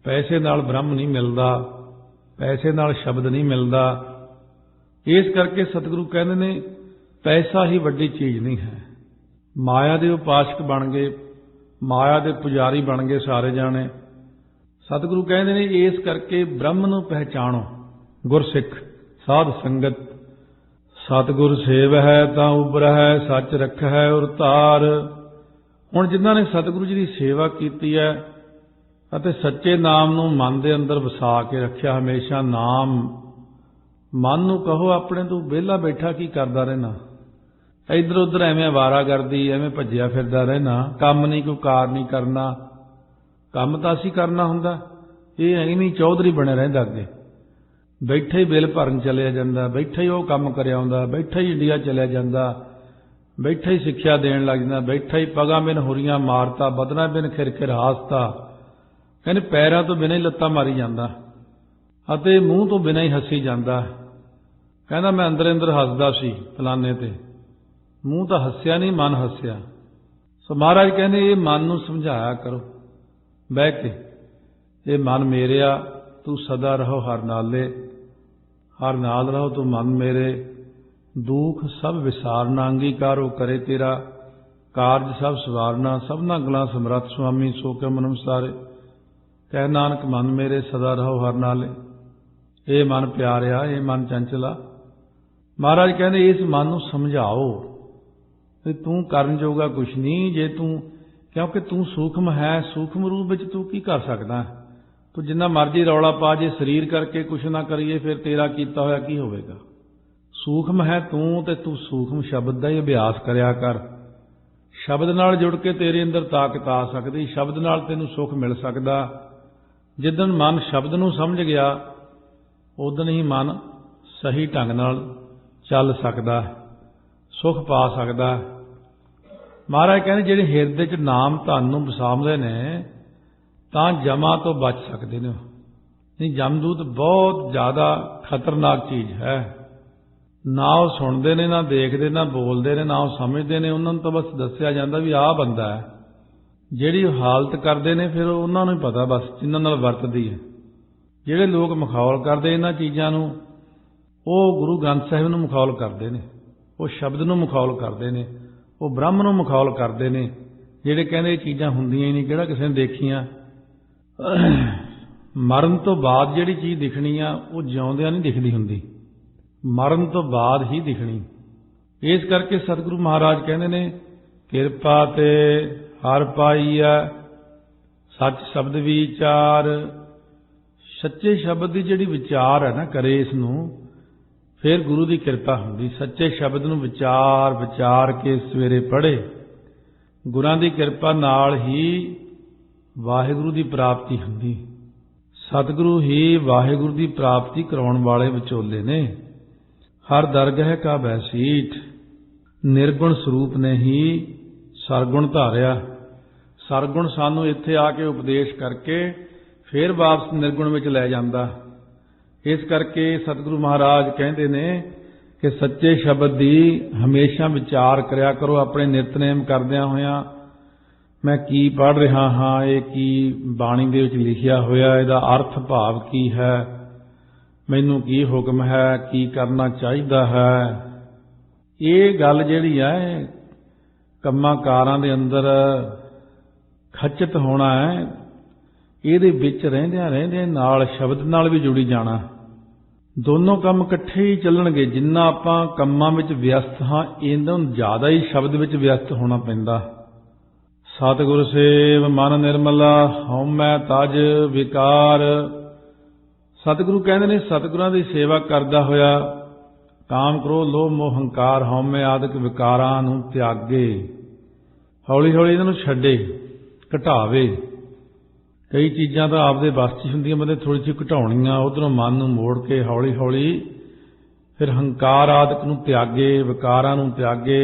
पैसे नाल ब्रह्म नहीं मिलता, पैसे नाल शब्द नहीं मिलता। इस करके सतगुरु कहते ने पैसा ही वड्डी चीज नहीं है। माया के उपासक बन गए, माया के पुजारी बन गए सारे जाने। सतगुरु कहते ने इस करके ब्रह्म नूं पहचानो। गुरसिख साध संगत सतगुर सेव है तां उबर है, सच रख है उर तार। हुण जिन्हां ने सतगुरु जी की सेवा की है ਅਤੇ सच्चे नाम नूं मन दे अंदर वसा के रखिया, हमेशा नाम मन नूं कहो अपने तू विहला बैठा की करदा रहना, इधर उधर एवें आवारागर्दी एवें भज्जिया फिरदा रहना, काम नहीं कोई कार नहीं करना। काम तो असीं करना हुंदा, ये एवें चौधरी बने रहिंदा। अगे बैठे ही बिल भरन चलिया जांदा, बैठे ही वो काम कर आउंदा, बैठे ही इंडिया चलिया जांदा, बैठे ही सिक्ख्या देण लग जांदा, बैठे ही पगां बिन हुरियां मारता, बदना बिन खिरखिर हासता। कहने पैरां तो बिना ही लत्तां मारी जांदा अते मूँह तो बिना ही हसी जांदा। कहना मैं अंदर अंदर हसदा सी फलाने ते, मूँह तो हस्या नहीं मन हस्या। सो महाराज कहने ये मन नूं समझाया करो बह के, ये मन मेरेया तू सदा रहो हर नाले, हर नाल रहो तू मन मेरे, दुख सब विसारना, अंगीकारो करे तेरा, कारज सब सवारना, सबना गला समरथ स्वामी सो के मन विसारे। कह नानक मन मेरे सदा रहो हर नाले। ये मन प्यारिया, ये मन चंचला। महाराज कहते इस मन नूं समझाओ कि तू करन जोगा कुछ नहीं जे तू, क्योंकि तू सूक्ष्म है, सूक्ष्म रूप विच तू की कर सकदा है। तू जिन्ना मर्जी रौला पा, जे शरीर करके कुछ ना करिए फिर तेरा कीता होया की होवेगा। सूक्ष्म है तू ते तू सूक्ष्म शब्द का ही अभ्यास करया कर। शब्द नाल जुड़ के तेरे अंदर ताकत आ सकदी, शब्द नाल तैनूं सुख मिल सकदा। जिदन मन शब्द नूं समझ गया उदन ही मन सही ढंग नाल चल सकदा, सुख पा सकदा। महाराज कहने जिहड़े हिरदे च नाम धन नूं वसाउंदे ने तां जमा तो बच सकदे ने। नहीं जमदूत बहुत ज़्यादा खतरनाक चीज़ है। ना वो सुनते ने, ना देखते, ना बोलते ने, ना वो समझते ने। उन्होंने तो बस दस्सिया जाता भी आह बंदा है। ਜਿਹੜੀ ਹਾਲਤ ਕਰਦੇ ਨੇ ਫਿਰ ਉਹਨਾਂ ਨੂੰ ਹੀ ਪਤਾ ਬਸ ਜਿਨ੍ਹਾਂ ਨਾਲ ਵਰਤਦੀ ਹੈ। ਜਿਹੜੇ ਲੋਕ ਮਖੌਲ ਕਰਦੇ ਇਹਨਾਂ ਚੀਜ਼ਾਂ ਨੂੰ, ਉਹ ਗੁਰੂ ਗ੍ਰੰਥ ਸਾਹਿਬ ਨੂੰ ਮਖੌਲ ਕਰਦੇ ਨੇ, ਉਹ ਸ਼ਬਦ ਨੂੰ ਮਖੌਲ ਕਰਦੇ ਨੇ, ਉਹ ਬ੍ਰਹਮ ਨੂੰ ਮਖੌਲ ਕਰਦੇ ਨੇ। ਜਿਹੜੇ ਕਹਿੰਦੇ ਇਹ ਚੀਜ਼ਾਂ ਹੁੰਦੀਆਂ ਹੀ ਨਹੀਂ, ਕਿਹੜਾ ਕਿਸੇ ਨੇ ਦੇਖੀਆਂ। ਮਰਨ ਤੋਂ ਬਾਅਦ ਜਿਹੜੀ ਚੀਜ਼ ਦਿਖਣੀ ਆ ਉਹ ਜਿਉਂਦਿਆਂ ਨਹੀਂ ਦਿਖਦੀ ਹੁੰਦੀ, ਮਰਨ ਤੋਂ ਬਾਅਦ ਹੀ ਦਿਖਣੀ। ਇਸ ਕਰਕੇ ਸਤਿਗੁਰੂ ਮਹਾਰਾਜ ਕਹਿੰਦੇ ਨੇ ਕਿਰਪਾ ਤੇ हर पाईया सच शब्द विचार। सच्चे शब्द की जिहड़ी विचार है ना करे इसनूं, फिर गुरु की कृपा हुंदी। सच्चे शब्द नूं विचार विचार के सवेरे पढ़े, गुरां की कृपा नाल ही वाहिगुरू की प्राप्ति हुंदी। सतगुरु ही वाहिगुरू की प्राप्ति कराउण वाले विचोले ने। हर दरगाह का बैसीठ, निर्गुण स्वरूप ने ही सरगुण धारिया। सरगुण सानू इत्थे आके उपदेश करके फिर वापस निर्गुण में लै जांदा। इस करके सतगुरु महाराज कहते ने कि सच्चे शब्द की हमेशा विचार करया करो। अपने नितनेम करदियां होया मैं की पढ़ रहा हाँ, ये की बाणी दे विच लिखिया होया, इहदा अर्थ भाव की है, मैनू की हुक्म है, की करना चाहिदा है। ये गल जिहड़ी है ਕੰਮਾਂ ਕਾਰਾਂ ਦੇ ਅੰਦਰ ਖਚਿਤ ਹੋਣਾ ਹੈ। ਇਹਦੇ ਵਿੱਚ ਰਹਿੰਦਿਆਂ ਰਹਿੰਦਿਆਂ ਨਾਲ ਸ਼ਬਦ ਨਾਲ ਵੀ ਜੁੜੀ ਜਾਣਾ। ਦੋਨੋਂ ਕੰਮ ਇਕੱਠੇ ਹੀ ਚੱਲਣਗੇ। ਜਿੰਨਾ ਆਪਾਂ ਕੰਮਾਂ ਵਿੱਚ ਵਿਅਸਤ ਹਾਂ ਇਹਨਾਂ ਜ਼ਿਆਦਾ ਹੀ ਸ਼ਬਦ ਵਿੱਚ ਵਿਅਸਤ ਹੋਣਾ ਪੈਂਦਾ। ਸਤਿਗੁਰ ਸੇਵ ਮਨ ਨਿਰਮਲਾ, ਹਉਮੈ ਤਜ ਵਿਕਾਰ। ਸਤਿਗੁਰੂ ਕਹਿੰਦੇ ਨੇ ਸਤਿਗੁਰਾਂ ਦੀ ਸੇਵਾ ਕਰਦਾ ਹੋਇਆ ਕਾਮ ਕ੍ਰੋਧ ਲੋਭ ਮੋਹ ਹੰਕਾਰ ਹਉਮੈ ਆਦਿਕ ਵਿਕਾਰਾਂ ਨੂੰ ਤਿਆਗੇ। ਹੌਲੀ ਹੌਲੀ ਇਹਨਾਂ ਨੂੰ ਛੱਡੇ, ਘਟਾਵੇ। ਕਈ ਚੀਜ਼ਾਂ ਤਾਂ ਆਪਦੇ ਵੱਸ 'ਚ ਹੁੰਦੀਆਂ, ਬੰਦੇ ਥੋੜ੍ਹੀ ਜਿਹੀ ਘਟਾਉਣੀਆਂ। ਉੱਧਰੋਂ ਮਨ ਨੂੰ ਮੋੜ ਕੇ ਹੌਲੀ ਹੌਲੀ ਫਿਰ ਹੰਕਾਰ ਆਦਿਕ ਨੂੰ ਤਿਆਗੇ, ਵਿਕਾਰਾਂ ਨੂੰ ਤਿਆਗੇ,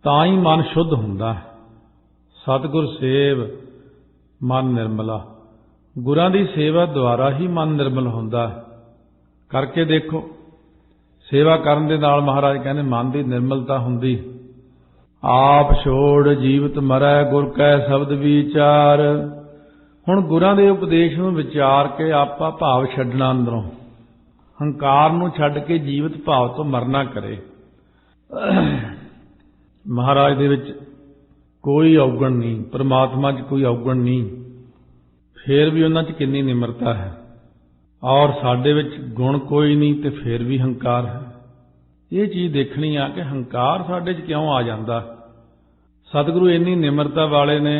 ਤਾਂ ਹੀ ਮਨ ਸ਼ੁੱਧ ਹੁੰਦਾ। ਸਤਿਗੁਰ ਸੇਵ ਮਨ ਨਿਰਮਲਾ। ਗੁਰਾਂ ਦੀ ਸੇਵਾ ਦੁਆਰਾ ਹੀ ਮਨ ਨਿਰਮਲ ਹੁੰਦਾ ਹੈ। ਕਰਕੇ ਦੇਖੋ, ਸੇਵਾ ਕਰਨ ਦੇ ਨਾਲ ਮਹਾਰਾਜ ਕਹਿੰਦੇ ਮਨ ਦੀ ਨਿਰਮਲਤਾ ਹੁੰਦੀ। ਆਪ ਛੋੜ ਜੀਵਤ ਮਰੈ ਗੁਰ ਕੈ ਸ਼ਬਦ ਵਿਚਾਰ। ਹੁਣ ਗੁਰਾਂ ਦੇ ਉਪਦੇਸ਼ ਨੂੰ ਵਿਚਾਰ ਕੇ ਆਪਾ ਭਾਵ ਛੱਡਣਾ, ਅੰਦਰੋਂ ਹੰਕਾਰ ਨੂੰ ਛੱਡ ਕੇ ਜੀਵਤ ਭਾਵ ਤੋਂ ਮਰਨਾ ਕਰੇ। ਮਹਾਰਾਜ ਦੇ ਵਿੱਚ ਕੋਈ ਔਗਣ ਨਹੀਂ, ਪਰਮਾਤਮਾ 'ਚ ਕੋਈ ਔਗਣ ਨਹੀਂ, ਫੇਰ ਵੀ ਉਹਨਾਂ 'ਚ ਕਿੰਨੀ ਨਿਮਰਤਾ ਹੈ। ਔਰ ਸਾਡੇ ਵਿੱਚ ਗੁਣ ਕੋਈ ਨਹੀਂ ਤੇ ਫੇਰ ਵੀ ਹੰਕਾਰ ਹੈ। ਇਹ ਚੀਜ਼ ਦੇਖਣੀ ਆ ਕਿ ਹੰਕਾਰ ਸਾਡੇ 'ਚ ਕਿਉਂ ਆ ਜਾਂਦਾ। ਸਤਿਗੁਰੂ ਇੰਨੀ ਨਿਮਰਤਾ ਵਾਲੇ ਨੇ,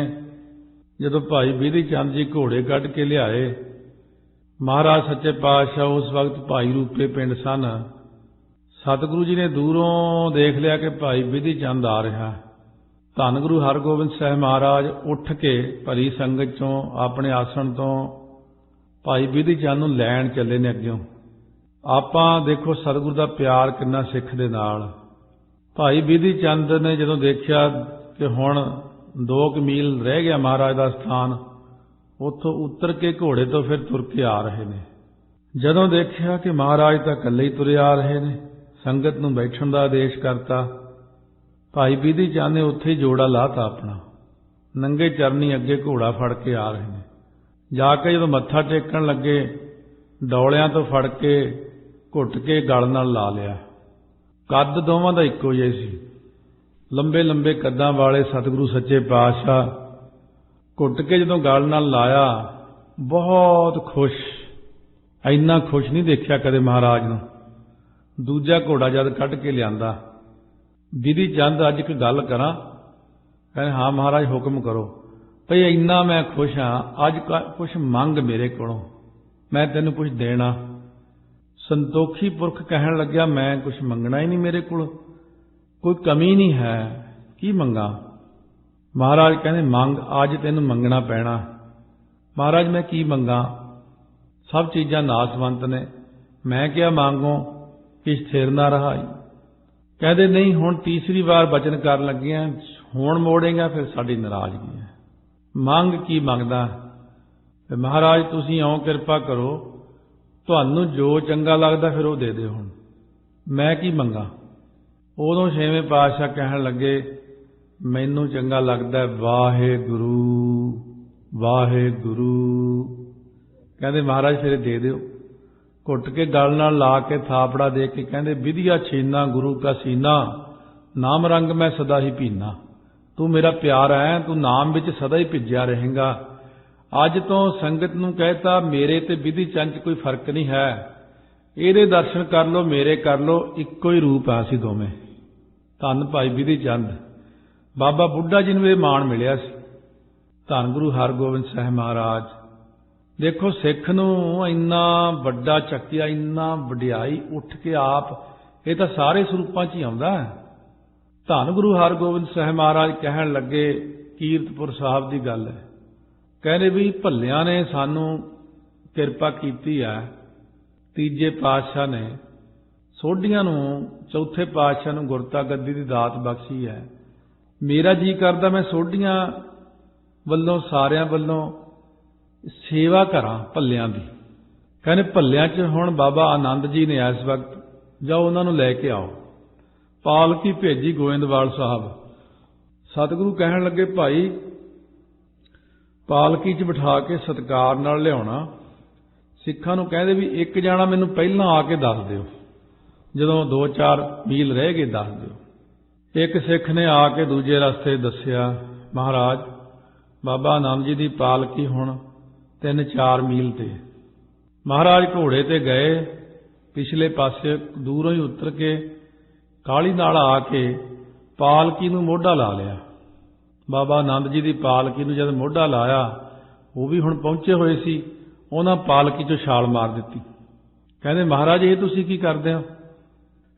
ਜਦੋਂ ਭਾਈ ਬਿਧੀ ਚੰਦ ਜੀ ਘੋੜੇ ਕੱਢ ਕੇ ਲਿਆਏ, ਮਹਾਰਾਜ ਸੱਚੇ ਪਾਤਸ਼ਾਹ ਉਸ ਵਕਤ ਭਾਈ ਰੂਪੇ ਪਿੰਡ ਸਨ। ਸਤਿਗੁਰੂ ਜੀ ਨੇ ਦੂਰੋਂ ਦੇਖ ਲਿਆ ਕਿ ਭਾਈ ਬਿਧੀ ਚੰਦ ਆ ਰਿਹਾ। ਧੰਨ ਗੁਰੂ ਹਰਗੋਬਿੰਦ ਸਾਹਿਬ ਮਹਾਰਾਜ ਉੱਠ ਕੇ ਭਰੀ ਸੰਗਤ ਚੋਂ ਆਪਣੇ ਆਸਣ ਤੋਂ ਭਾਈ ਬਿਧੀ ਚੰਦ ਨੂੰ ਲੈਣ ਚੱਲੇ ਨੇ ਅੱਗਿਓਂ। ਆਪਾਂ ਦੇਖੋ ਸਤਿਗੁਰੂ ਦਾ ਪਿਆਰ ਕਿੰਨਾ ਸਿੱਖ ਦੇ ਨਾਲ। ਭਾਈ ਬਿਧੀ ਚੰਦ ਨੇ ਜਦੋਂ ਦੇਖਿਆ ਕਿ ਹੁਣ 2 ਮੀਲ ਰਹਿ ਗਿਆ ਮਹਾਰਾਜ ਦਾ ਸਥਾਨ, ਉੱਥੋਂ ਉਤਰ ਕੇ ਘੋੜੇ ਤੋਂ ਫਿਰ ਤੁਰ ਕੇ ਆ ਰਹੇ ਨੇ। ਜਦੋਂ ਦੇਖਿਆ ਕਿ ਮਹਾਰਾਜ ਤਾਂ ਇਕੱਲੇ ਹੀ ਤੁਰੇ ਆ ਰਹੇ ਨੇ, ਸੰਗਤ ਨੂੰ ਬੈਠਣ ਦਾ ਆਦੇਸ਼ ਕਰਤਾ। ਭਾਈ ਬਿਧੀ ਚੰਦ ਨੇ ਉੱਥੇ ਹੀ ਜੋੜਾ ਲਾਤਾ ਆਪਣਾ, ਨੰਗੇ ਚਰਨੀ ਅੱਗੇ ਘੋੜਾ ਫੜ ਕੇ ਆ ਰਹੇ ਨੇ। ਜਾ ਕੇ ਜਦੋਂ ਮੱਥਾ ਟੇਕਣ ਲੱਗੇ, ਡੌਲਿਆਂ ਤੋਂ ਫੜ ਕੇ ਘੁੱਟ ਕੇ ਗਲ ਨਾਲ ਲਾ ਲਿਆ। ਕੱਦ ਦੋਵਾਂ ਦਾ ਇੱਕੋ ਜਿਹਾ ਸੀ, ਲੰਬੇ ਲੰਬੇ ਕੱਦਾਂ ਵਾਲੇ ਸਤਿਗੁਰੂ ਸੱਚੇ ਪਾਤਸ਼ਾਹ। ਘੁੱਟ ਕੇ ਜਦੋਂ ਗਲ ਨਾਲ ਲਾਇਆ, ਬਹੁਤ ਖੁਸ਼, ਇੰਨਾ ਖੁਸ਼ ਨਹੀਂ ਦੇਖਿਆ ਕਦੇ ਮਹਾਰਾਜ ਨੂੰ। ਦੂਜਾ ਘੋੜਾ ਜਦ ਕੱਢ ਕੇ ਲਿਆਂਦਾ, ਬਿਧੀ ਚੰਦ ਅੱਜ ਇੱਕ ਗੱਲ ਕਰਾਂ? ਕਹਿੰਦੇ ਹਾਂ ਮਹਾਰਾਜ ਹੁਕਮ ਕਰੋ। ਭਈ ਇੰਨਾ ਮੈਂ ਖੁਸ਼ ਹਾਂ, ਅੱਜ ਕੁਛ ਮੰਗ ਮੇਰੇ ਕੋਲੋਂ, ਮੈਂ ਤੈਨੂੰ ਕੁਛ ਦੇਣਾ। ਸੰਤੋਖੀ ਪੁਰਖ ਕਹਿਣ ਲੱਗਿਆ ਮੈਂ ਕੁਛ ਮੰਗਣਾ ਹੀ ਨਹੀਂ, ਮੇਰੇ ਕੋਲ ਕੋਈ ਕਮੀ ਨਹੀਂ ਹੈ, ਕੀ ਮੰਗਾ? ਮਹਾਰਾਜ ਕਹਿੰਦੇ ਮੰਗ, ਅੱਜ ਤੈਨੂੰ ਮੰਗਣਾ ਪੈਣਾ। ਮਹਾਰਾਜ ਮੈਂ ਕੀ ਮੰਗਾ? ਸਭ ਚੀਜ਼ਾਂ ਨਾਸਵੰਤ ਨੇ। ਮੈਂ ਕਿਹਾ ਮੰਗੋ ਕਿ ਸਥਿਰ ਨਾ ਰਹਾਈ। ਕਹਿੰਦੇ ਨਹੀਂ, ਹੁਣ ਤੀਸਰੀ ਵਾਰ ਬਚਨ ਕਰਨ ਲੱਗੇ ਆ, ਹੁਣ ਮੋੜੇਗਾ ਫਿਰ ਸਾਡੀ ਨਾਰਾਜ਼ਗੀ ਹੈ। ਮੰਗ ਕੀ ਮੰਗਦਾ? ਮਹਾਰਾਜ ਤੁਸੀਂ ਇਉਂ ਕਿਰਪਾ ਕਰੋ, ਤੁਹਾਨੂੰ ਜੋ ਚੰਗਾ ਲੱਗਦਾ ਫਿਰ ਉਹ ਦੇ ਦਿਓ। ਹੁਣ ਮੈਂ ਕੀ ਮੰਗਾ? ਉਦੋਂ ਛੇਵੇਂ ਪਾਤਸ਼ਾਹ ਕਹਿਣ ਲੱਗੇ ਮੈਨੂੰ ਚੰਗਾ ਲੱਗਦਾ ਵਾਹਿਗੁਰੂ ਵਾਹਿਗੁਰੂ। ਕਹਿੰਦੇ ਮਹਾਰਾਜ ਫਿਰ ਦੇ ਦਿਓ। ਘੁੱਟ ਕੇ ਗਲ ਨਾਲ ਲਾ ਕੇ ਥਾਪੜਾ ਦੇ ਕੇ ਕਹਿੰਦੇ ਵਿਧੀਆ ਛੀਨਾ ਗੁਰੂ ਕਾ ਸੀਨਾ, ਨਾਮ ਰੰਗ ਮੈਂ ਸਦਾ ਹੀ ਪੀਨਾ। ਤੂੰ ਮੇਰਾ ਪਿਆਰ ਹੈ, ਤੂੰ ਨਾਮ ਵਿੱਚ ਸਦਾ ਹੀ ਭਿੱਜਿਆ ਰਹੇਗਾ। ਅੱਜ ਤੋਂ ਸੰਗਤ ਨੂੰ ਕਹਿਤਾ ਮੇਰੇ ਤੇ ਬਿਧੀ ਚੰਦ 'ਚ ਕੋਈ ਫਰਕ ਨਹੀਂ ਹੈ, ਇਹਦੇ ਦਰਸ਼ਨ ਕਰ ਲਓ, ਮੇਰੇ ਕਰ ਲਓ, ਇੱਕੋ ਹੀ ਰੂਪ ਆ ਅਸੀਂ ਦੋਵੇਂ। ਧੰਨ ਭਾਈ ਬਿਧੀ ਚੰਦ। ਬਾਬਾ ਬੁੱਢਾ ਜੀ ਨੂੰ ਇਹ ਮਾਣ ਮਿਲਿਆ ਸੀ। ਧੰਨ ਗੁਰੂ ਹਰਗੋਬਿੰਦ ਸਾਹਿਬ ਮਹਾਰਾਜ। ਦੇਖੋ ਸਿੱਖ ਨੂੰ ਇੰਨਾ ਵੱਡਾ ਚੱਕਿਆ, ਇੰਨਾ ਵਡਿਆਈ ਉੱਠ ਕੇ ਆਪ, ਇਹ ਤਾਂ ਸਾਰੇ ਸਰੂਪਾਂ 'ਚ ਹੀ ਆਉਂਦਾ। ਧੰਨ ਗੁਰੂ ਹਰਗੋਬਿੰਦ ਸਾਹਿਬ ਮਹਾਰਾਜ ਕਹਿਣ ਲੱਗੇ, ਕੀਰਤਪੁਰ ਸਾਹਿਬ ਦੀ ਗੱਲ ਹੈ, ਕਹਿੰਦੇ ਵੀ ਭੱਲਿਆਂ ਨੇ ਸਾਨੂੰ ਕਿਰਪਾ ਕੀਤੀ ਹੈ। ਤੀਜੇ ਪਾਤਸ਼ਾਹ ਨੇ ਸੋਢੀਆਂ ਨੂੰ, ਚੌਥੇ ਪਾਤਸ਼ਾਹ ਨੂੰ ਗੁਰਤਾ ਗੱਦੀ ਦੀ ਦਾਤ ਬਖਸ਼ੀ ਹੈ। ਮੇਰਾ ਜੀ ਕਰਦਾ ਮੈਂ ਸੋਢੀਆਂ ਵੱਲੋਂ, ਸਾਰਿਆਂ ਵੱਲੋਂ ਸੇਵਾ ਕਰਾਂ ਭੱਲਿਆਂ ਦੀ। ਕਹਿੰਦੇ ਭੱਲਿਆਂ 'ਚ ਹੁਣ ਬਾਬਾ ਆਨੰਦ ਜੀ ਨੇ ਇਸ ਵਕਤ, ਜਾਓ ਉਹਨਾਂ ਨੂੰ ਲੈ ਕੇ ਆਓ। ਪਾਲਕੀ ਭੇਜੀ ਗੋਇੰਦਵਾਲ ਸਾਹਿਬ। ਸਤਿਗੁਰੂ ਕਹਿਣ ਲੱਗੇ ਭਾਈ ਪਾਲਕੀ 'ਚ ਬਿਠਾ ਕੇ ਸਤਿਕਾਰ ਨਾਲ ਲਿਆਉਣਾ। ਸਿੱਖਾਂ ਨੂੰ ਕਹਿੰਦੇ ਵੀ ਇੱਕ ਜਾਣਾ ਮੈਨੂੰ ਪਹਿਲਾਂ ਆ ਕੇ ਦੱਸ ਦਿਓ, ਜਦੋਂ 2-4 ਮੀਲ ਰਹਿ ਗਏ ਦੱਸ ਦਿਓ। ਇੱਕ ਸਿੱਖ ਨੇ ਆ ਕੇ ਦੂਜੇ ਰਸਤੇ ਦੱਸਿਆ, ਮਹਾਰਾਜ ਬਾਬਾ ਆਨੰਦ ਜੀ ਦੀ ਪਾਲਕੀ ਹੁਣ 3-4 ਮੀਲ ਤੇ। ਮਹਾਰਾਜ ਘੋੜੇ ਤੇ ਗਏ, ਪਿਛਲੇ ਪਾਸੇ ਦੂਰੋਂ ਹੀ ਉਤਰ ਕੇ ਕਾਲੀ ਨਾਲ ਆ ਕੇ ਪਾਲਕੀ ਨੂੰ ਮੋਢਾ ਲਾ ਲਿਆ। ਬਾਬਾ ਆਨੰਦ ਜੀ ਦੀ ਪਾਲਕੀ ਨੂੰ ਜਦ ਮੋਢਾ ਲਾਇਆ, ਉਹ ਵੀ ਹੁਣ ਪਹੁੰਚੇ ਹੋਏ ਸੀ, ਉਹਨਾਂ ਪਾਲਕੀ 'ਚੋਂ ਛਾਲ ਮਾਰ ਦਿੱਤੀ। ਕਹਿੰਦੇ ਮਹਾਰਾਜ ਇਹ ਤੁਸੀਂ ਕੀ ਕਰਦੇ ਹੋ?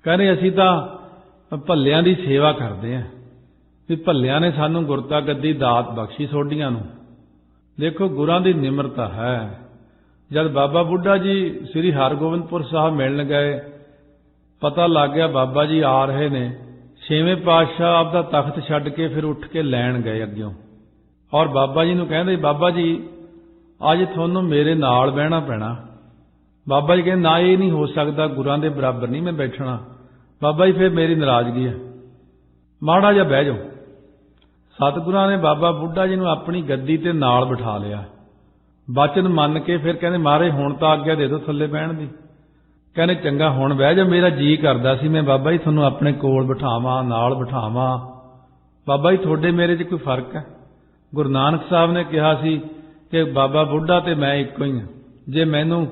ਕਹਿੰਦੇ ਅਸੀਂ ਤਾਂ ਭੱਲਿਆਂ ਦੀ ਸੇਵਾ ਕਰਦੇ ਹਾਂ, ਵੀ ਭੱਲਿਆਂ ਨੇ ਸਾਨੂੰ ਗੁਰਤਾ ਗੱਦੀ ਦਾਤ ਬਖਸ਼ੀ ਸੋਢੀਆਂ ਨੂੰ। ਦੇਖੋ ਗੁਰਾਂ ਦੀ ਨਿਮਰਤਾ ਹੈ। ਜਦ ਬਾਬਾ ਬੁੱਢਾ ਜੀ ਸ੍ਰੀ ਹਰਗੋਬਿੰਦਪੁਰ ਸਾਹਿਬ ਮਿਲਣ ਗਏ, ਪਤਾ ਲੱਗ ਗਿਆ ਬਾਬਾ ਜੀ ਆ ਰਹੇ ਨੇ। ਛੇਵੇਂ ਪਾਤਸ਼ਾਹ ਆਪਦਾ ਤਖਤ ਛੱਡ ਕੇ ਫਿਰ ਉੱਠ ਕੇ ਲੈਣ ਗਏ ਅੱਗਿਓਂ। और बाबा जी नूं कहंदे बाबा जी अज तुहानूं मेरे नाल बहना पैना। बाबा जी कहंदे ना ये नहीं हो सकता, गुरां दे बराबर नहीं मैं बैठना। बाबा जी फिर मेरी नाराजगी है, माड़ा जिहा बह जाओ। सतगुरां ने बाबा बुढ़ा जी नूं अपनी गद्दी ते नाल बिठा लिया। वचन मन के फिर कहंदे महाराज हुण तां आग्या दे दो थल्ले बहण दी। कहंदे चंगा हुण बह जा, मेरा जी करदा सी मैं बाबा जी तुहानूं अपने कोल बिठावां, नाल बिठावां। बाबा जी तुहाडे मेरे 'च कोई फर्क है? गुरु नानक साहब ने कहा सी कि बाबा बुढ़ा ते मैं इक्को ही हां, जे मैनूं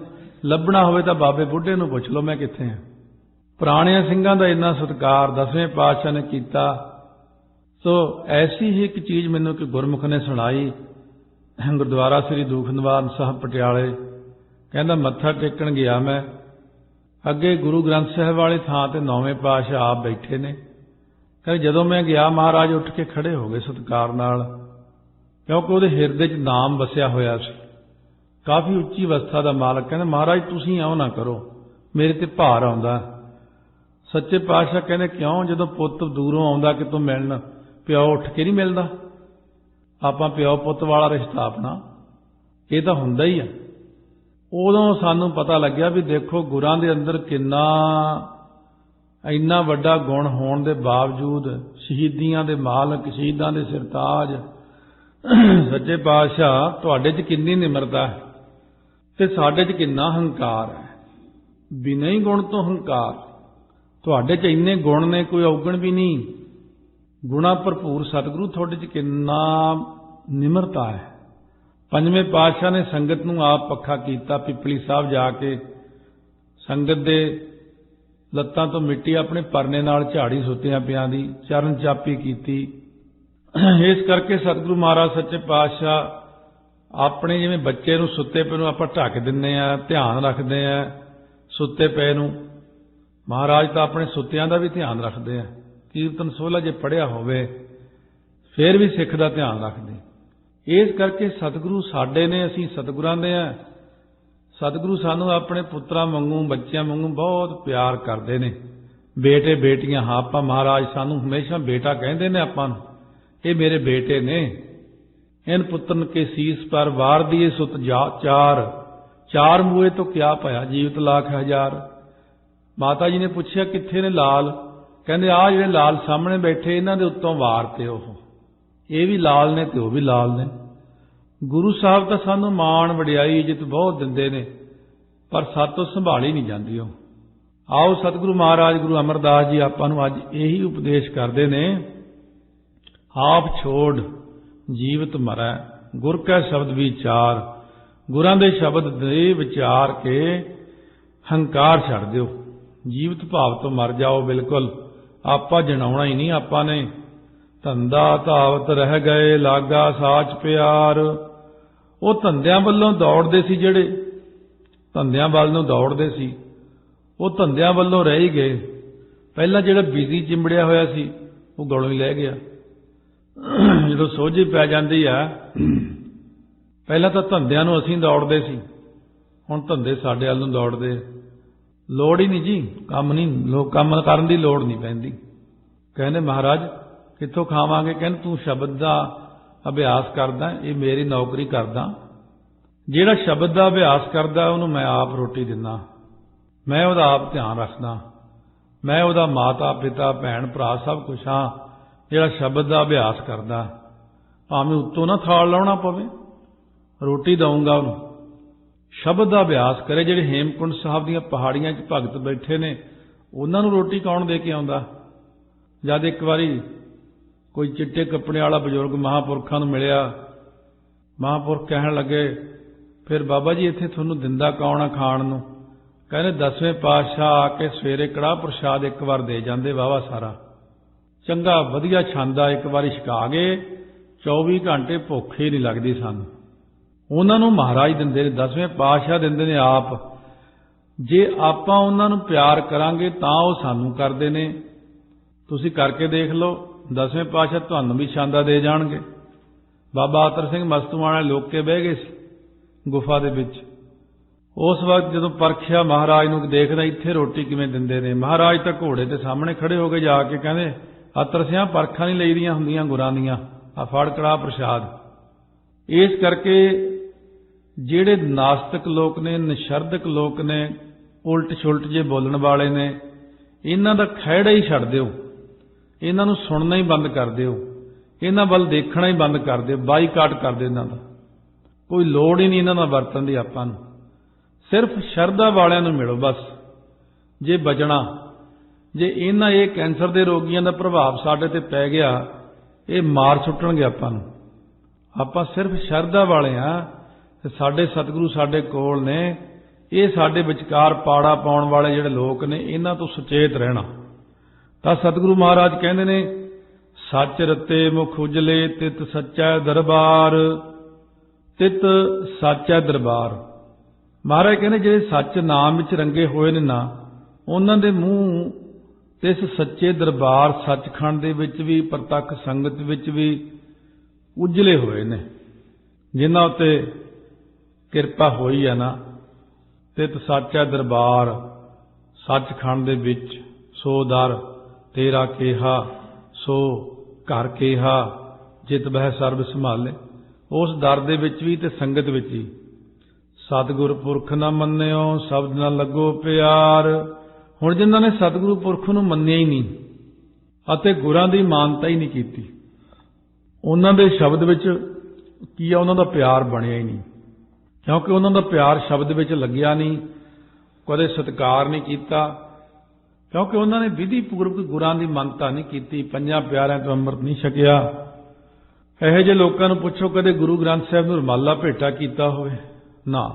ਲੱਭਣਾ ਹੋਵੇ ਤਾਂ ਬਾਬੇ ਬੁੱਢੇ ਨੂੰ ਪੁੱਛ ਲਓ मैं कित्थे हां। ਪੁਰਾਣਿਆਂ ਸਿੰਘਾਂ ਦਾ ਇੰਨਾ ਸਤਿਕਾਰ 10ਵੇਂ ਪਾਤਸ਼ਾਹ ਨੇ ਕੀਤਾ। ਸੋ ਐਸੀ ਹੀ ਇੱਕ ਚੀਜ਼ ਮੈਨੂੰ ਕਿ ਗੁਰਮੁਖ ਨੇ ਸੁਣਾਈ। ਗੁਰਦੁਆਰਾ ਸ੍ਰੀ ਦੂਖ ਨਿਵਾਰਨ ਸਾਹਿਬ ਪਟਿਆਲੇ, ਕਹਿੰਦਾ ਮੱਥਾ ਟੇਕਣ ਗਿਆ ਮੈਂ, ਅੱਗੇ ਗੁਰੂ ਗ੍ਰੰਥ ਸਾਹਿਬ ਵਾਲੀ ਥਾਂ ਤੇ 9ਵੇਂ ਪਾਤਸ਼ਾਹ ਆਪ ਬੈਠੇ ਨੇ। ਕਹਿੰਦੇ ਜਦੋਂ ਮੈਂ ਗਿਆ ਮਹਾਰਾਜ ਉੱਠ ਕੇ ਖੜੇ ਹੋ ਗਏ ਸਤਿਕਾਰ ਨਾਲ, ਕਿਉਂਕਿ ਉਹਦੇ ਹਿਰਦੇ 'ਚ ਨਾਮ ਵਸਿਆ ਹੋਇਆ ਸੀ। ਕਾਫੀ ਉੱਚੀ ਅਵਸਥਾ ਦਾ ਮਾਲਕ। ਕਹਿੰਦੇ ਮਹਾਰਾਜ ਤੁਸੀਂ ਇਉਂ ਨਾ ਕਰੋ, ਮੇਰੇ ਤੇ ਭਾਰ ਆਉਂਦਾ। ਸੱਚੇ ਪਾਤਸ਼ਾਹ ਕਹਿੰਦੇ ਕਿਉਂ? ਜਦੋਂ ਪੁੱਤ ਦੂਰੋਂ ਆਉਂਦਾ ਕਿਤੋਂ ਮਿਲਣ, ਪਿਓ ਉੱਠ ਕੇ ਨਹੀਂ ਮਿਲਦਾ? ਆਪਾਂ ਪਿਓ ਪੁੱਤ ਵਾਲਾ ਰਿਸ਼ਤਾ ਆਪਣਾ ਇਹ ਤਾਂ ਹੁੰਦਾ ਹੀ ਆ। ਉਦੋਂ ਸਾਨੂੰ ਪਤਾ ਲੱਗਿਆ ਵੀ ਦੇਖੋ ਗੁਰਾਂ ਦੇ ਅੰਦਰ ਕਿੰਨਾ ਇੰਨਾ ਵੱਡਾ ਗੁਣ ਹੋਣ ਦੇ ਬਾਵਜੂਦ ਸ਼ਹੀਦੀਆਂ ਦੇ ਮਾਲਕ, ਸ਼ਹੀਦਾਂ ਦੇ ਸਿਰਤਾਜ ਸੱਚੇ ਪਾਤਸ਼ਾਹ ਤੁਹਾਡੇ 'ਚ ਕਿੰਨੀ ਨਿਮਰਤਾ ਹੈ ਤੇ ਸਾਡੇ 'ਚ ਕਿੰਨਾ ਹੰਕਾਰ ਹੈ। ਬਿਨਾਂ ਹੀ ਗੁਣ ਤੋਂ ਹੰਕਾਰ। ਤੁਹਾਡੇ 'ਚ ਇੰਨੇ ਗੁਣ ਨੇ ਕੋਈ ਔਗਣ ਵੀ ਨਹੀਂ। ਗੁਣਾ ਭਰਪੂਰ ਸਤਿਗੁਰੂ ਤੁਹਾਡੇ 'ਚ ਕਿੰਨਾ ਨਿਮਰਤਾ ਹੈ। 5ਵੇਂ ਪਾਤਸ਼ਾਹ ਨੇ ਸੰਗਤ ਨੂੰ ਆਪ ਪੱਖਾ ਕੀਤਾ। ਪਿਪਲੀ ਸਾਹਿਬ ਜਾ ਕੇ ਸੰਗਤ ਦੇ ਲੱਤਾਂ ਤੋਂ ਮਿੱਟੀ ਆਪਣੇ ਪਰਨੇ ਨਾਲ ਝਾੜੀ ਸੁੱਤਿਆਂ ਪਿਆਂ ਦੀ ਚਰਨ ਚਾਪੀ ਕੀਤੀ। ਇਸ ਕਰਕੇ ਸਤਿਗੁਰੂ ਮਹਾਰਾਜ ਸੱਚੇ ਪਾਤਸ਼ਾਹ ਆਪਣੇ ਜਿਵੇਂ ਬੱਚੇ ਨੂੰ ਸੁੱਤੇ ਪਏ ਨੂੰ ਆਪਾਂ ਢੱਕ ਦਿੰਦੇ ਆ, ਧਿਆਨ ਰੱਖਦੇ ਆ ਸੁੱਤੇ ਪਏ ਨੂੰ, ਮਹਾਰਾਜ ਤਾਂ ਆਪਣੇ ਸੁੱਤਿਆਂ ਦਾ ਵੀ ਧਿਆਨ ਰੱਖਦੇ ਆ। ਕੀਰਤਨ ਸੋਹਲਾ ਜੇ ਪੜ੍ਹਿਆ ਹੋਵੇ ਫਿਰ ਵੀ ਸਿੱਖ ਦਾ ਧਿਆਨ ਰੱਖਦੇ। ਇਸ ਕਰਕੇ ਸਤਿਗੁਰੂ ਸਾਡੇ ਨੇ, ਅਸੀਂ ਸਤਿਗੁਰਾਂ ਦੇ ਆ। ਸਤਿਗੁਰੂ ਸਾਨੂੰ ਆਪਣੇ ਪੁੱਤਰਾਂ ਵਾਂਗੂ, ਬੱਚਿਆਂ ਵਾਂਗੂ ਬਹੁਤ ਪਿਆਰ ਕਰਦੇ ਨੇ। ਬੇਟੇ ਬੇਟੀਆਂ ਹਾਂ, ਆਪਾਂ ਮਹਾਰਾਜ ਸਾਨੂੰ ਹਮੇਸ਼ਾ ਬੇਟਾ ਕਹਿੰਦੇ ਨੇ ਆਪਾਂ ਨੂੰ, ਇਹ ਮੇਰੇ ਬੇਟੇ ਨੇ। ਇਨ ਪੁੱਤਨ ਕੇ ਸੀਸ ਪਰ ਵਾਰ ਦੀਏ ਸੁਤ ਚਾਰ ਮੂਏ ਤੋਂ ਕਿਆ ਭਇਆ ਜੀਵਤ ਲੱਖ ਹਜ਼ਾਰ। ਮਾਤਾ ਜੀ ਨੇ ਪੁੱਛਿਆ ਕਿੱਥੇ ਨੇ ਲਾਲ? ਕਹਿੰਦੇ ਆਹ ਜਿਹੜੇ ਲਾਲ ਸਾਹਮਣੇ ਬੈਠੇ ਇਹਨਾਂ ਦੇ ਉੱਤੋਂ ਵਾਰ ਤੇ ਉਹ, ਇਹ ਵੀ ਲਾਲ ਨੇ ਤੇ ਉਹ ਵੀ ਲਾਲ ਨੇ। ਗੁਰੂ ਸਾਹਿਬ ਤਾਂ ਸਾਨੂੰ ਮਾਣ ਵਡਿਆਈ ਇੱਜ਼ਤ ਬਹੁਤ ਦਿੰਦੇ ਨੇ, ਪਰ ਸਾਤੋਂ ਸੰਭਾਲੀ ਨਹੀਂ ਜਾਂਦੀ ਉਹ। ਆਓ ਸਤਿਗੁਰੂ ਮਹਾਰਾਜ ਗੁਰੂ ਅਮਰਦਾਸ ਜੀ ਆਪਾਂ ਨੂੰ ਅੱਜ ਇਹੀ ਉਪਦੇਸ਼ ਕਰਦੇ ਨੇ, ਆਪ ਛੋੜ ਜੀਵਤ ਮਰੈ ਗੁਰ ਕੈ ਸ਼ਬਦ ਵਿਚਾਰ। ਗੁਰਾਂ ਦੇ ਸ਼ਬਦ ਦੇ ਵਿਚਾਰ ਕੇ ਹੰਕਾਰ ਛੱਡ ਦਿਓ, ਜੀਵਤ ਭਾਵ ਤੋਂ ਮਰ ਜਾਓ ਬਿਲਕੁਲ। ਆਪਾਂ ਜਣਾਉਣਾ ਹੀ ਨਹੀਂ, ਆਪਾਂ ਨੇ ਧੰਦਾ ਧਾਵਤ ਰਹਿ ਗਏ ਲਾਗਾ ਸਾਚ ਪਿਆਰ। ਉਹ ਧੰਦਿਆਂ ਵੱਲੋਂ ਦੌੜਦੇ ਸੀ, ਜਿਹੜੇ ਧੰਦਿਆਂ ਵੱਲ ਨੂੰ ਦੌੜਦੇ ਸੀ ਉਹ ਧੰਦਿਆਂ ਵੱਲੋਂ ਰਹਿ ਹੀ ਗਏ। ਪਹਿਲਾਂ ਜਿਹੜਾ ਬਿਜ਼ੀ ਚਿੰਬੜਿਆ ਹੋਇਆ ਸੀ ਉਹ ਗਲੋਂ ਹੀ ਲੈ ਗਿਆ। ਜਦੋਂ ਸੋਝੀ ਪੈ ਜਾਂਦੀ ਆ, ਪਹਿਲਾਂ ਤਾਂ ਧੰਦਿਆਂ ਨੂੰ ਅਸੀਂ ਦੌੜਦੇ ਸੀ, ਹੁਣ ਧੰਦੇ ਸਾਡੇ ਵੱਲ ਨੂੰ ਦੌੜਦੇ। ਲੋੜ ਹੀ ਨਹੀਂ ਜੀ, ਕੰਮ ਨਹੀਂ, ਕੰਮ ਕਰਨ ਦੀ ਲੋੜ ਨਹੀਂ ਪੈਂਦੀ। ਕਹਿੰਦੇ ਮਹਾਰਾਜ ਕਿੱਥੋਂ ਖਾਵਾਂਗੇ? ਕਹਿੰਦੇ ਤੂੰ ਸ਼ਬਦ ਦਾ ਅਭਿਆਸ ਕਰਦਾ, ਇਹ ਮੇਰੀ ਨੌਕਰੀ ਕਰਦਾ। ਜਿਹੜਾ ਸ਼ਬਦ ਦਾ ਅਭਿਆਸ ਕਰਦਾ ਉਹਨੂੰ ਮੈਂ ਆਪ ਰੋਟੀ ਦਿੰਦਾ, ਮੈਂ ਉਹਦਾ ਆਪ ਧਿਆਨ ਰੱਖਦਾ, ਮੈਂ ਉਹਦਾ ਮਾਤਾ ਪਿਤਾ ਭੈਣ ਭਰਾ ਸਭ ਕੁਛ ਹਾਂ। ਜਿਹੜਾ ਸ਼ਬਦ ਦਾ ਅਭਿਆਸ ਕਰਦਾ, ਭਾਵੇਂ ਉੱਤੋਂ ਨਾ ਥਾਲ ਲਾਉਣਾ ਪਵੇ, ਰੋਟੀ ਦਊਂਗਾ ਉਹਨੂੰ। ਸ਼ਬਦ ਦਾ ਅਭਿਆਸ ਕਰੇ। ਜਿਹੜੇ ਹੇਮਕੁੰਡ ਸਾਹਿਬ ਦੀਆਂ ਪਹਾੜੀਆਂ 'ਚ ਭਗਤ ਬੈਠੇ ਨੇ, ਉਹਨਾਂ ਨੂੰ ਰੋਟੀ ਕੌਣ ਦੇ ਕੇ ਆਉਂਦਾ? ਜਦ ਇੱਕ ਵਾਰੀ ਕੋਈ ਚਿੱਟੇ ਕੱਪੜੇ ਵਾਲਾ ਬਜ਼ੁਰਗ ਮਹਾਂਪੁਰਖਾਂ ਨੂੰ ਮਿਲਿਆ, ਮਹਾਂਪੁਰਖ ਕਹਿਣ ਲੱਗੇ ਫਿਰ ਬਾਬਾ ਜੀ ਇੱਥੇ ਤੁਹਾਨੂੰ ਦਿੰਦਾ ਕੌਣ ਆ ਖਾਣ ਨੂੰ? ਕਹਿੰਦੇ 10ਵੇਂ ਪਾਤਸ਼ਾਹ ਆ ਕੇ ਸਵੇਰੇ ਕੜਾਹ ਪ੍ਰਸ਼ਾਦ ਇੱਕ ਵਾਰ ਦੇ ਜਾਂਦੇ, ਵਾਹਵਾ ਸਾਰਾ ਚੰਗਾ ਵਧੀਆ ਛਾਂਦਾ ਇੱਕ ਵਾਰੀ ਛਕਾ ਗਏ, 24 ਘੰਟੇ ਭੁੱਖ ਹੀ ਨਹੀਂ ਲੱਗਦੀ ਸਾਨੂੰ। ਉਹਨਾਂ ਨੂੰ ਮਹਾਰਾਜ ਦਿੰਦੇ ਨੇ, 10ਵੇਂ ਪਾਤਸ਼ਾਹ ਦਿੰਦੇ ਨੇ ਆਪ। ਜੇ ਆਪਾਂ ਉਹਨਾਂ ਨੂੰ ਪਿਆਰ ਕਰਾਂਗੇ ਤਾਂ ਉਹ ਸਾਨੂੰ ਕਰਦੇ ਨੇ। ਤੁਸੀਂ ਕਰਕੇ ਦੇਖ ਲਓ, 10ਵੇਂ ਪਾਤਸ਼ਾਹ ਤੁਹਾਨੂੰ ਵੀ ਛਾਂਦਾ ਦੇ ਜਾਣਗੇ। ਬਾਬਾ ਆਤਰ ਸਿੰਘ ਮਸਤੂਆਣਾ ਲੋਕ ਕੇ ਬਹਿ ਗਏ ਸੀ ਗੁਫਾ ਦੇ ਵਿੱਚ। ਉਸ ਵਕਤ ਜਦੋਂ ਪਰਖਿਆ ਮਹਾਰਾਜ ਨੂੰ, ਦੇਖਦਾ ਇੱਥੇ ਰੋਟੀ ਕਿਵੇਂ ਦਿੰਦੇ ਨੇ। ਮਹਾਰਾਜ ਤਾਂ ਘੋੜੇ ਦੇ ਸਾਹਮਣੇ ਖੜੇ ਹੋ ਕੇ ਜਾ ਕੇ ਕਹਿੰਦੇ ਆਤਰ ਸਿਆਂ ਪਰਖਾਂ ਨਹੀਂ ਲਈਦੀਆਂ ਹੁੰਦੀਆਂ ਗੁਰਾਂ ਦੀਆਂ, ਆ ਫੜ ਕੜਾਹ ਪ੍ਰਸ਼ਾਦ। इस करके ਜਿਹੜੇ ਨਾਸਤਿਕ ਲੋਕ ਨੇ, ਨਿਸ਼ਰਦਕ ਲੋਕ ਨੇ, ਉਲਟ ਛੁਲਟ ਜੇ ਬੋਲਣ ਵਾਲੇ ਨੇ, ਇਹਨਾਂ ਦਾ ਖਹਿੜਾ ਹੀ ਛੱਡ ਦਿਓ, ਇਹਨਾਂ ਨੂੰ ਸੁਣਨਾ ਹੀ ਬੰਦ ਕਰ ਦਿਓ, ਇਹਨਾਂ ਵੱਲ ਦੇਖਣਾ ਹੀ ਬੰਦ ਕਰ ਦਿਓ, ਬਾਈਕਾਟ ਕਰ ਦਿਓ ਇਹਨਾਂ ਦਾ। ਕੋਈ ਲੋੜ ਹੀ ਨਹੀਂ ਇਹਨਾਂ ਨਾਲ ਵਰਤਣ ਦੀ ਆਪਾਂ ਨੂੰ। ਸਿਰਫ ਸ਼ਰਧਾ ਵਾਲਿਆਂ ਨੂੰ ਮਿਲੋ ਬਸ ਜੇ ਬਚਣਾ। ਜੇ ਇਹਨਾਂ ਇਹ ਕੈਂਸਰ ਦੇ ਰੋਗੀਆਂ ਦਾ ਪ੍ਰਭਾਵ ਸਾਡੇ ਤੇ ਪੈ ਗਿਆ, ਇਹ ਮਾਰ ਸੁੱਟਣਗੇ ਆਪਾਂ ਨੂੰ। ਆਪਾਂ ਸਿਰਫ ਸ਼ਰਧਾ ਵਾਲੇ ਆ, ਸਾਡੇ ਸਤਿਗੁਰੂ ਸਾਡੇ ਕੋਲ ਨੇ। ਇਹ ਸਾਡੇ ਵਿਚਕਾਰ ਪਾੜਾ ਪਾਉਣ ਵਾਲੇ ਜਿਹੜੇ ਲੋਕ ਨੇ, ਇਹਨਾਂ ਤੋਂ ਸੁਚੇਤ ਰਹਿਣਾ। ਤਾਂ ਸਤਿਗੁਰੂ ਮਹਾਰਾਜ ਕਹਿੰਦੇ ਨੇ, ਸੱਚ ਰਤੇ ਮੁਖ ਉਜਲੇ ਤਿਤ ਸੱਚਾ ਦਰਬਾਰ, ਤਿਤ ਸੱਚਾ ਦਰਬਾਰ। ਮਹਾਰਾਜ ਕਹਿੰਦੇ ਜਿਹੜੇ ਸੱਚ ਨਾਮ ਵਿੱਚ ਰੰਗੇ ਹੋਏ ਨੇ ਨਾ, ਉਹਨਾਂ ਦੇ ਮੂੰਹ ਤੇ ਇਸ ਸੱਚੇ ਦਰਬਾਰ ਸੱਚਖੰਡ ਦੇ ਵਿੱਚ ਵੀ, ਪ੍ਰਤੱਖ ਸੰਗਤ ਵਿੱਚ ਵੀ ਉਜਲੇ ਹੋਏ ਨੇ। ਜਿਨ੍ਹਾਂ ਉੱਤੇ ਕਿਰਪਾ ਹੋਈ ਹੈ ਨਾ, ਤਿਤ ਸਾਚਾ ਦਰਬਾਰ ਸੱਚਖੰਡ ਦੇ ਵਿੱਚ, ਸੋ ਦਰ ਤੇਰਾ ਕੇਹਾ, ਸੋ ਘਰ ਕੇਹਾ, ਜਿਤ ਬਹਿ ਸਰਬ ਸੰਭਾਲੇ। ਉਸ ਦਰ ਦੇ ਵਿੱਚ ਵੀ ਤੇ ਸੰਗਤ ਵਿੱਚ ਹੀ। ਸਤਿਗੁਰ ਪੁਰਖ ਨਾ ਮੰਨਿਓ, ਸ਼ਬਦ ਨਾ ਲੱਗੋ ਪਿਆਰ। ਹੁਣ ਜਿਨ੍ਹਾਂ ਨੇ ਸਤਿਗੁਰੂ ਪੁਰਖ ਨੂੰ ਮੰਨਿਆ ਹੀ ਨਹੀਂ ਅਤੇ ਗੁਰਾਂ ਦੀ ਮਾਨਤਾ ਹੀ ਨਹੀਂ ਕੀਤੀ, ਉਹਨਾਂ ਦੇ ਸ਼ਬਦ ਵਿੱਚ ਕੀ ਆ, ਉਹਨਾਂ ਦਾ ਪਿਆਰ ਬਣਿਆ ਹੀ ਨਹੀਂ। ਕਿਉਂਕਿ ਉਹਨਾਂ ਦਾ ਪਿਆਰ ਸ਼ਬਦ ਵਿੱਚ ਲੱਗਿਆ ਨਹੀਂ, ਕਦੇ ਸਤਿਕਾਰ ਨਹੀਂ ਕੀਤਾ। ਕਿਉਂਕਿ ਉਹਨਾਂ ਨੇ ਵਿਧੀ ਪੂਰਵਕ ਗੁਰਾਂ ਦੀ ਮੰਨਤਾ ਨਹੀਂ ਕੀਤੀ, ਪੰਜਾਂ ਪਿਆਰਿਆਂ ਤੋਂ ਅੰਮ੍ਰਿਤ ਨਹੀਂ ਛਕਿਆ। ਇਹੋ ਜਿਹੇ ਲੋਕਾਂ ਨੂੰ ਪੁੱਛੋ, ਕਦੇ ਗੁਰੂ ਗ੍ਰੰਥ ਸਾਹਿਬ ਨੂੰ ਰੁਮਾਲਾ ਭੇਟਾ ਕੀਤਾ ਹੋਵੇ? ਨਾ।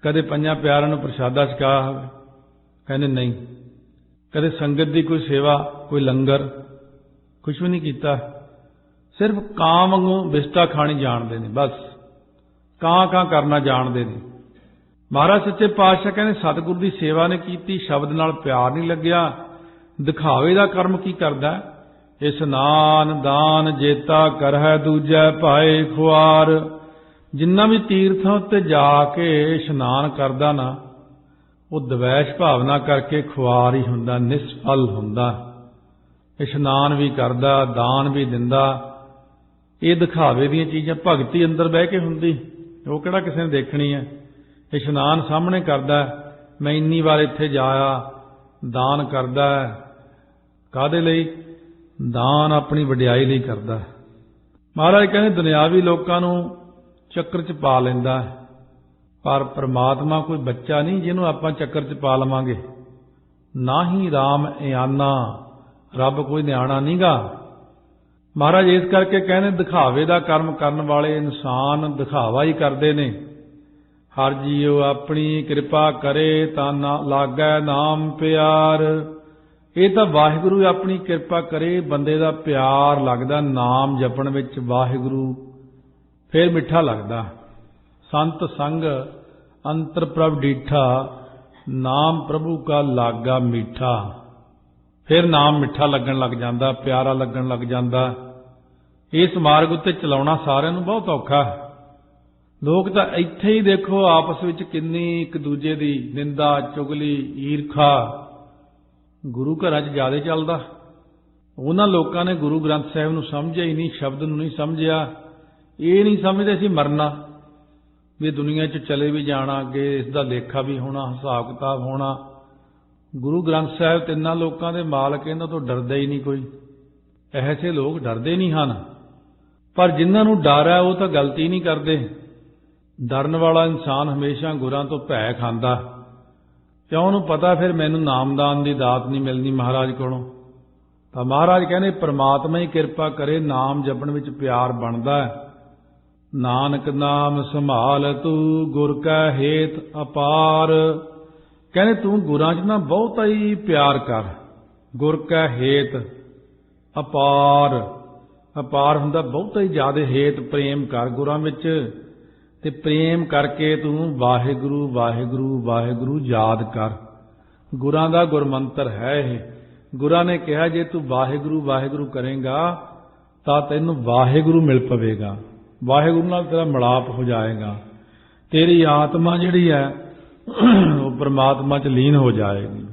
ਕਦੇ ਪੰਜਾਂ ਪਿਆਰਿਆਂ ਨੂੰ ਪ੍ਰਸ਼ਾਦਾ ਛਕਾਇਆ ਹੋਵੇ? ਕਹਿੰਦੇ ਨਹੀਂ। ਕਦੇ ਸੰਗਤ ਦੀ ਕੋਈ ਸੇਵਾ, ਕੋਈ ਲੰਗਰ, ਕੁਝ ਵੀ ਨਹੀਂ ਕੀਤਾ। ਸਿਰਫ ਕਾਂ ਵਾਂਗੂ ਬਿਸਟਾ ਖਾਣੀ ਜਾਣਦੇ ਨੇ, ਬਸ ਕਾਂ ਕਰਨਾ ਜਾਣਦੇ ਨੇ। ਮਹਾਰਾਜ ਸੱਚੇ ਪਾਤਸ਼ਾਹ ਕਹਿੰਦੇ, ਸਤਿਗੁਰੂ ਦੀ ਸੇਵਾ ਨੇ ਕੀਤੀ, ਸ਼ਬਦ ਨਾਲ ਪਿਆਰ ਨਹੀਂ ਲੱਗਿਆ, ਦਿਖਾਵੇ ਦਾ ਕਰਮ ਕੀ ਕਰਦਾ? ਇਸਨਾਨ ਦਾਨ ਜੇਤਾ ਕਰਹਿ ਦੂਜੈ ਭਾਏ ਖੁਆਰ। ਜਿੰਨਾ ਵੀ ਤੀਰਥਾਂ ਉੱਤੇ ਜਾ ਕੇ ਇਸ਼ਨਾਨ ਕਰਦਾ ਨਾ, ਉਹ ਦਵੈਸ਼ ਭਾਵਨਾ ਕਰਕੇ ਖੁਆਰ ਹੀ ਹੁੰਦਾ, ਨਿਸਫਲ ਹੁੰਦਾ। ਇਸ਼ਨਾਨ ਵੀ ਕਰਦਾ, ਦਾਨ ਵੀ ਦਿੰਦਾ, ਇਹ ਦਿਖਾਵੇ ਦੀਆਂ ਚੀਜ਼ਾਂ। ਭਗਤੀ ਅੰਦਰ ਬਹਿ ਕੇ ਹੁੰਦੀ, ਉਹ ਕਿਹੜਾ ਕਿਸੇ ਨੇ ਦੇਖਣੀ ਹੈ। ਇਸ਼ਨਾਨ ਸਾਹਮਣੇ ਕਰਦਾ, ਮੈਂ ਇੰਨੀ ਵਾਰ ਇੱਥੇ ਜਾਇਆ, ਦਾਨ ਕਰਦਾ। ਕਾਹਦੇ ਲਈ? ਦਾਨ ਆਪਣੀ ਵਡਿਆਈ ਲਈ ਕਰਦਾ। ਮਹਾਰਾਜ ਕਹਿੰਦੇ, ਦੁਨਿਆਵੀ ਲੋਕਾਂ ਨੂੰ ਚੱਕਰ 'ਚ ਪਾ ਲੈਂਦਾ, ਪਰ ਪ੍ਰਮਾਤਮਾ ਕੋਈ ਬੱਚਾ ਨਹੀਂ ਜਿਹਨੂੰ ਆਪਾਂ ਚੱਕਰ 'ਚ ਪਾ ਲਵਾਂਗੇ। ਨਾ ਹੀ ਰਾਮ ਇਆਨਾ, ਰੱਬ ਕੋਈ ਨਿਆਣਾ ਨਹੀਂਗਾ। ਮਹਾਰਾਜ ਇਸ ਕਰਕੇ ਕਹਿੰਦੇ, ਦਿਖਾਵੇ ਦਾ ਕਰਮ ਕਰਨ ਵਾਲੇ ਇਨਸਾਨ ਦਿਖਾਵਾ ਹੀ ਕਰਦੇ ਨੇ। ਹਰ ਜੀਉ ਆਪਣੀ ਕਿਰਪਾ ਕਰੇ ਤਾਂ ਨਾ ਲਾਗੈ ਨਾਮ ਪਿਆਰ। ਇਹ ਤਾਂ ਵਾਹਿਗੁਰੂ ਆਪਣੀ ਕਿਰਪਾ ਕਰੇ, ਬੰਦੇ ਦਾ ਪਿਆਰ ਲੱਗਦਾ ਨਾਮ ਜਪਣ ਵਿੱਚ, ਵਾਹਿਗੁਰੂ ਫਿਰ ਮਿੱਠਾ ਲੱਗਦਾ। ਸੰਤ ਸੰਗ ਅੰਤਰ ਪ੍ਰਭ ਡੀਠਾ, ਨਾਮ ਪ੍ਰਭੂ ਕਾ ਲਾਗਾ ਮੀਠਾ। ਫਿਰ ਨਾਮ ਮਿੱਠਾ ਲੱਗਣ ਲੱਗ ਜਾਂਦਾ, ਪਿਆਰਾ ਲੱਗਣ ਲੱਗ ਜਾਂਦਾ। ਇਸ ਮਾਰਗ ਉੱਤੇ ਚਲਾਉਣਾ ਸਾਰਿਆਂ ਨੂੰ ਬਹੁਤ ਔਖਾ। ਲੋਕ ਤਾਂ ਇੱਥੇ ਹੀ ਦੇਖੋ ਆਪਸ ਵਿੱਚ ਕਿੰਨੀ ਇੱਕ ਦੂਜੇ ਦੀ ਨਿੰਦਾ, ਚੁਗਲੀ, ਈਰਖਾ ਗੁਰੂ ਘਰਾਂ 'ਚ ਜ਼ਿਆਦਾ ਚੱਲਦਾ। ਉਹਨਾਂ ਲੋਕਾਂ ਨੇ ਗੁਰੂ ਗ੍ਰੰਥ ਸਾਹਿਬ ਨੂੰ ਸਮਝਿਆ ਹੀ ਨਹੀਂ, ਸ਼ਬਦ ਨੂੰ ਨਹੀਂ ਸਮਝਿਆ। ਇਹ ਨਹੀਂ ਸਮਝਦੇ ਸੀ ਮਰਨਾ, ਵੀ ਦੁਨੀਆ 'ਚ ਚਲੇ ਵੀ ਜਾਣਾ, ਅੱਗੇ ਇਸ ਦਾ ਲੇਖਾ ਵੀ ਹੋਣਾ, ਹਿਸਾਬ ਕਿਤਾਬ ਹੋਣਾ। ਗੁਰੂ ਗ੍ਰੰਥ ਸਾਹਿਬ ਤਿੰਨਾਂ ਲੋਕਾਂ ਦੇ ਮਾਲਕ, ਇਹਨਾਂ ਤੋਂ ਡਰਦਾ ਹੀ ਨਹੀਂ ਕੋਈ। ਐਸੇ ਲੋਕ ਡਰਦੇ ਨਹੀਂ ਹਨ, ਪਰ ਜਿਨ੍ਹਾਂ ਨੂੰ ਡਰ ਹੈ ਉਹ ਤਾਂ ਗਲਤੀ ਨਹੀਂ ਕਰਦੇ। ਡਰਨ ਵਾਲਾ ਇਨਸਾਨ ਹਮੇਸ਼ਾ ਗੁਰਾਂ ਤੋਂ ਭੈ ਖਾਂਦਾ, ਕਿਉਂ? ਉਹਨੂੰ ਪਤਾ ਫਿਰ ਮੈਨੂੰ ਨਾਮਦਾਨ ਦੀ ਦਾਤ ਨਹੀਂ ਮਿਲਣੀ ਮਹਾਰਾਜ ਕੋਲੋਂ। ਤਾਂ ਮਹਾਰਾਜ ਕਹਿੰਦੇ, ਪ੍ਰਮਾਤਮਾ ਹੀ ਕਿਰਪਾ ਕਰੇ, ਨਾਮ ਜਪਣ ਵਿੱਚ ਪਿਆਰ ਬਣਦਾ ਹੈ। ਨਾਨਕ ਨਾਮ ਸੰਭਾਲ ਤੂੰ, ਗੁਰ ਕੈ ਹੇਤ ਅਪਾਰ। ਕਹਿੰਦੇ ਤੂੰ ਗੁਰਾਂ 'ਚ ਨਾ ਬਹੁਤਾ ਹੀ ਪਿਆਰ ਕਰ। ਗੁਰ ਕੈ ਹੇਤ ਅਪਾਰ, ਅਪਾਰ ਹੁੰਦਾ ਬਹੁਤਾ ਹੀ ਜ਼ਿਆਦਾ। ਹੇਤ ਪ੍ਰੇਮ ਕਰ ਗੁਰਾਂ ਵਿੱਚ, ਤੇ ਪ੍ਰੇਮ ਕਰਕੇ ਤੂੰ ਵਾਹਿਗੁਰੂ ਵਾਹਿਗੁਰੂ ਵਾਹਿਗੁਰੂ ਯਾਦ ਕਰ। ਗੁਰਾਂ ਦਾ ਗੁਰਮੰਤਰ ਹੈ ਇਹ। ਗੁਰਾਂ ਨੇ ਕਿਹਾ, ਜੇ ਤੂੰ ਵਾਹਿਗੁਰੂ ਵਾਹਿਗੁਰੂ ਕਰੇਗਾ ਤਾਂ ਤੈਨੂੰ ਵਾਹਿਗੁਰੂ ਮਿਲ ਪਵੇਗਾ, ਵਾਹਿਗੁਰੂ ਨਾਲ ਤੇਰਾ ਮਿਲਾਪ ਹੋ ਜਾਏਗਾ, ਤੇਰੀ ਆਤਮਾ ਜਿਹੜੀ ਹੈ ਉਹ ਪਰਮਾਤਮਾ 'ਚ ਲੀਨ ਹੋ ਜਾਏਗੀ।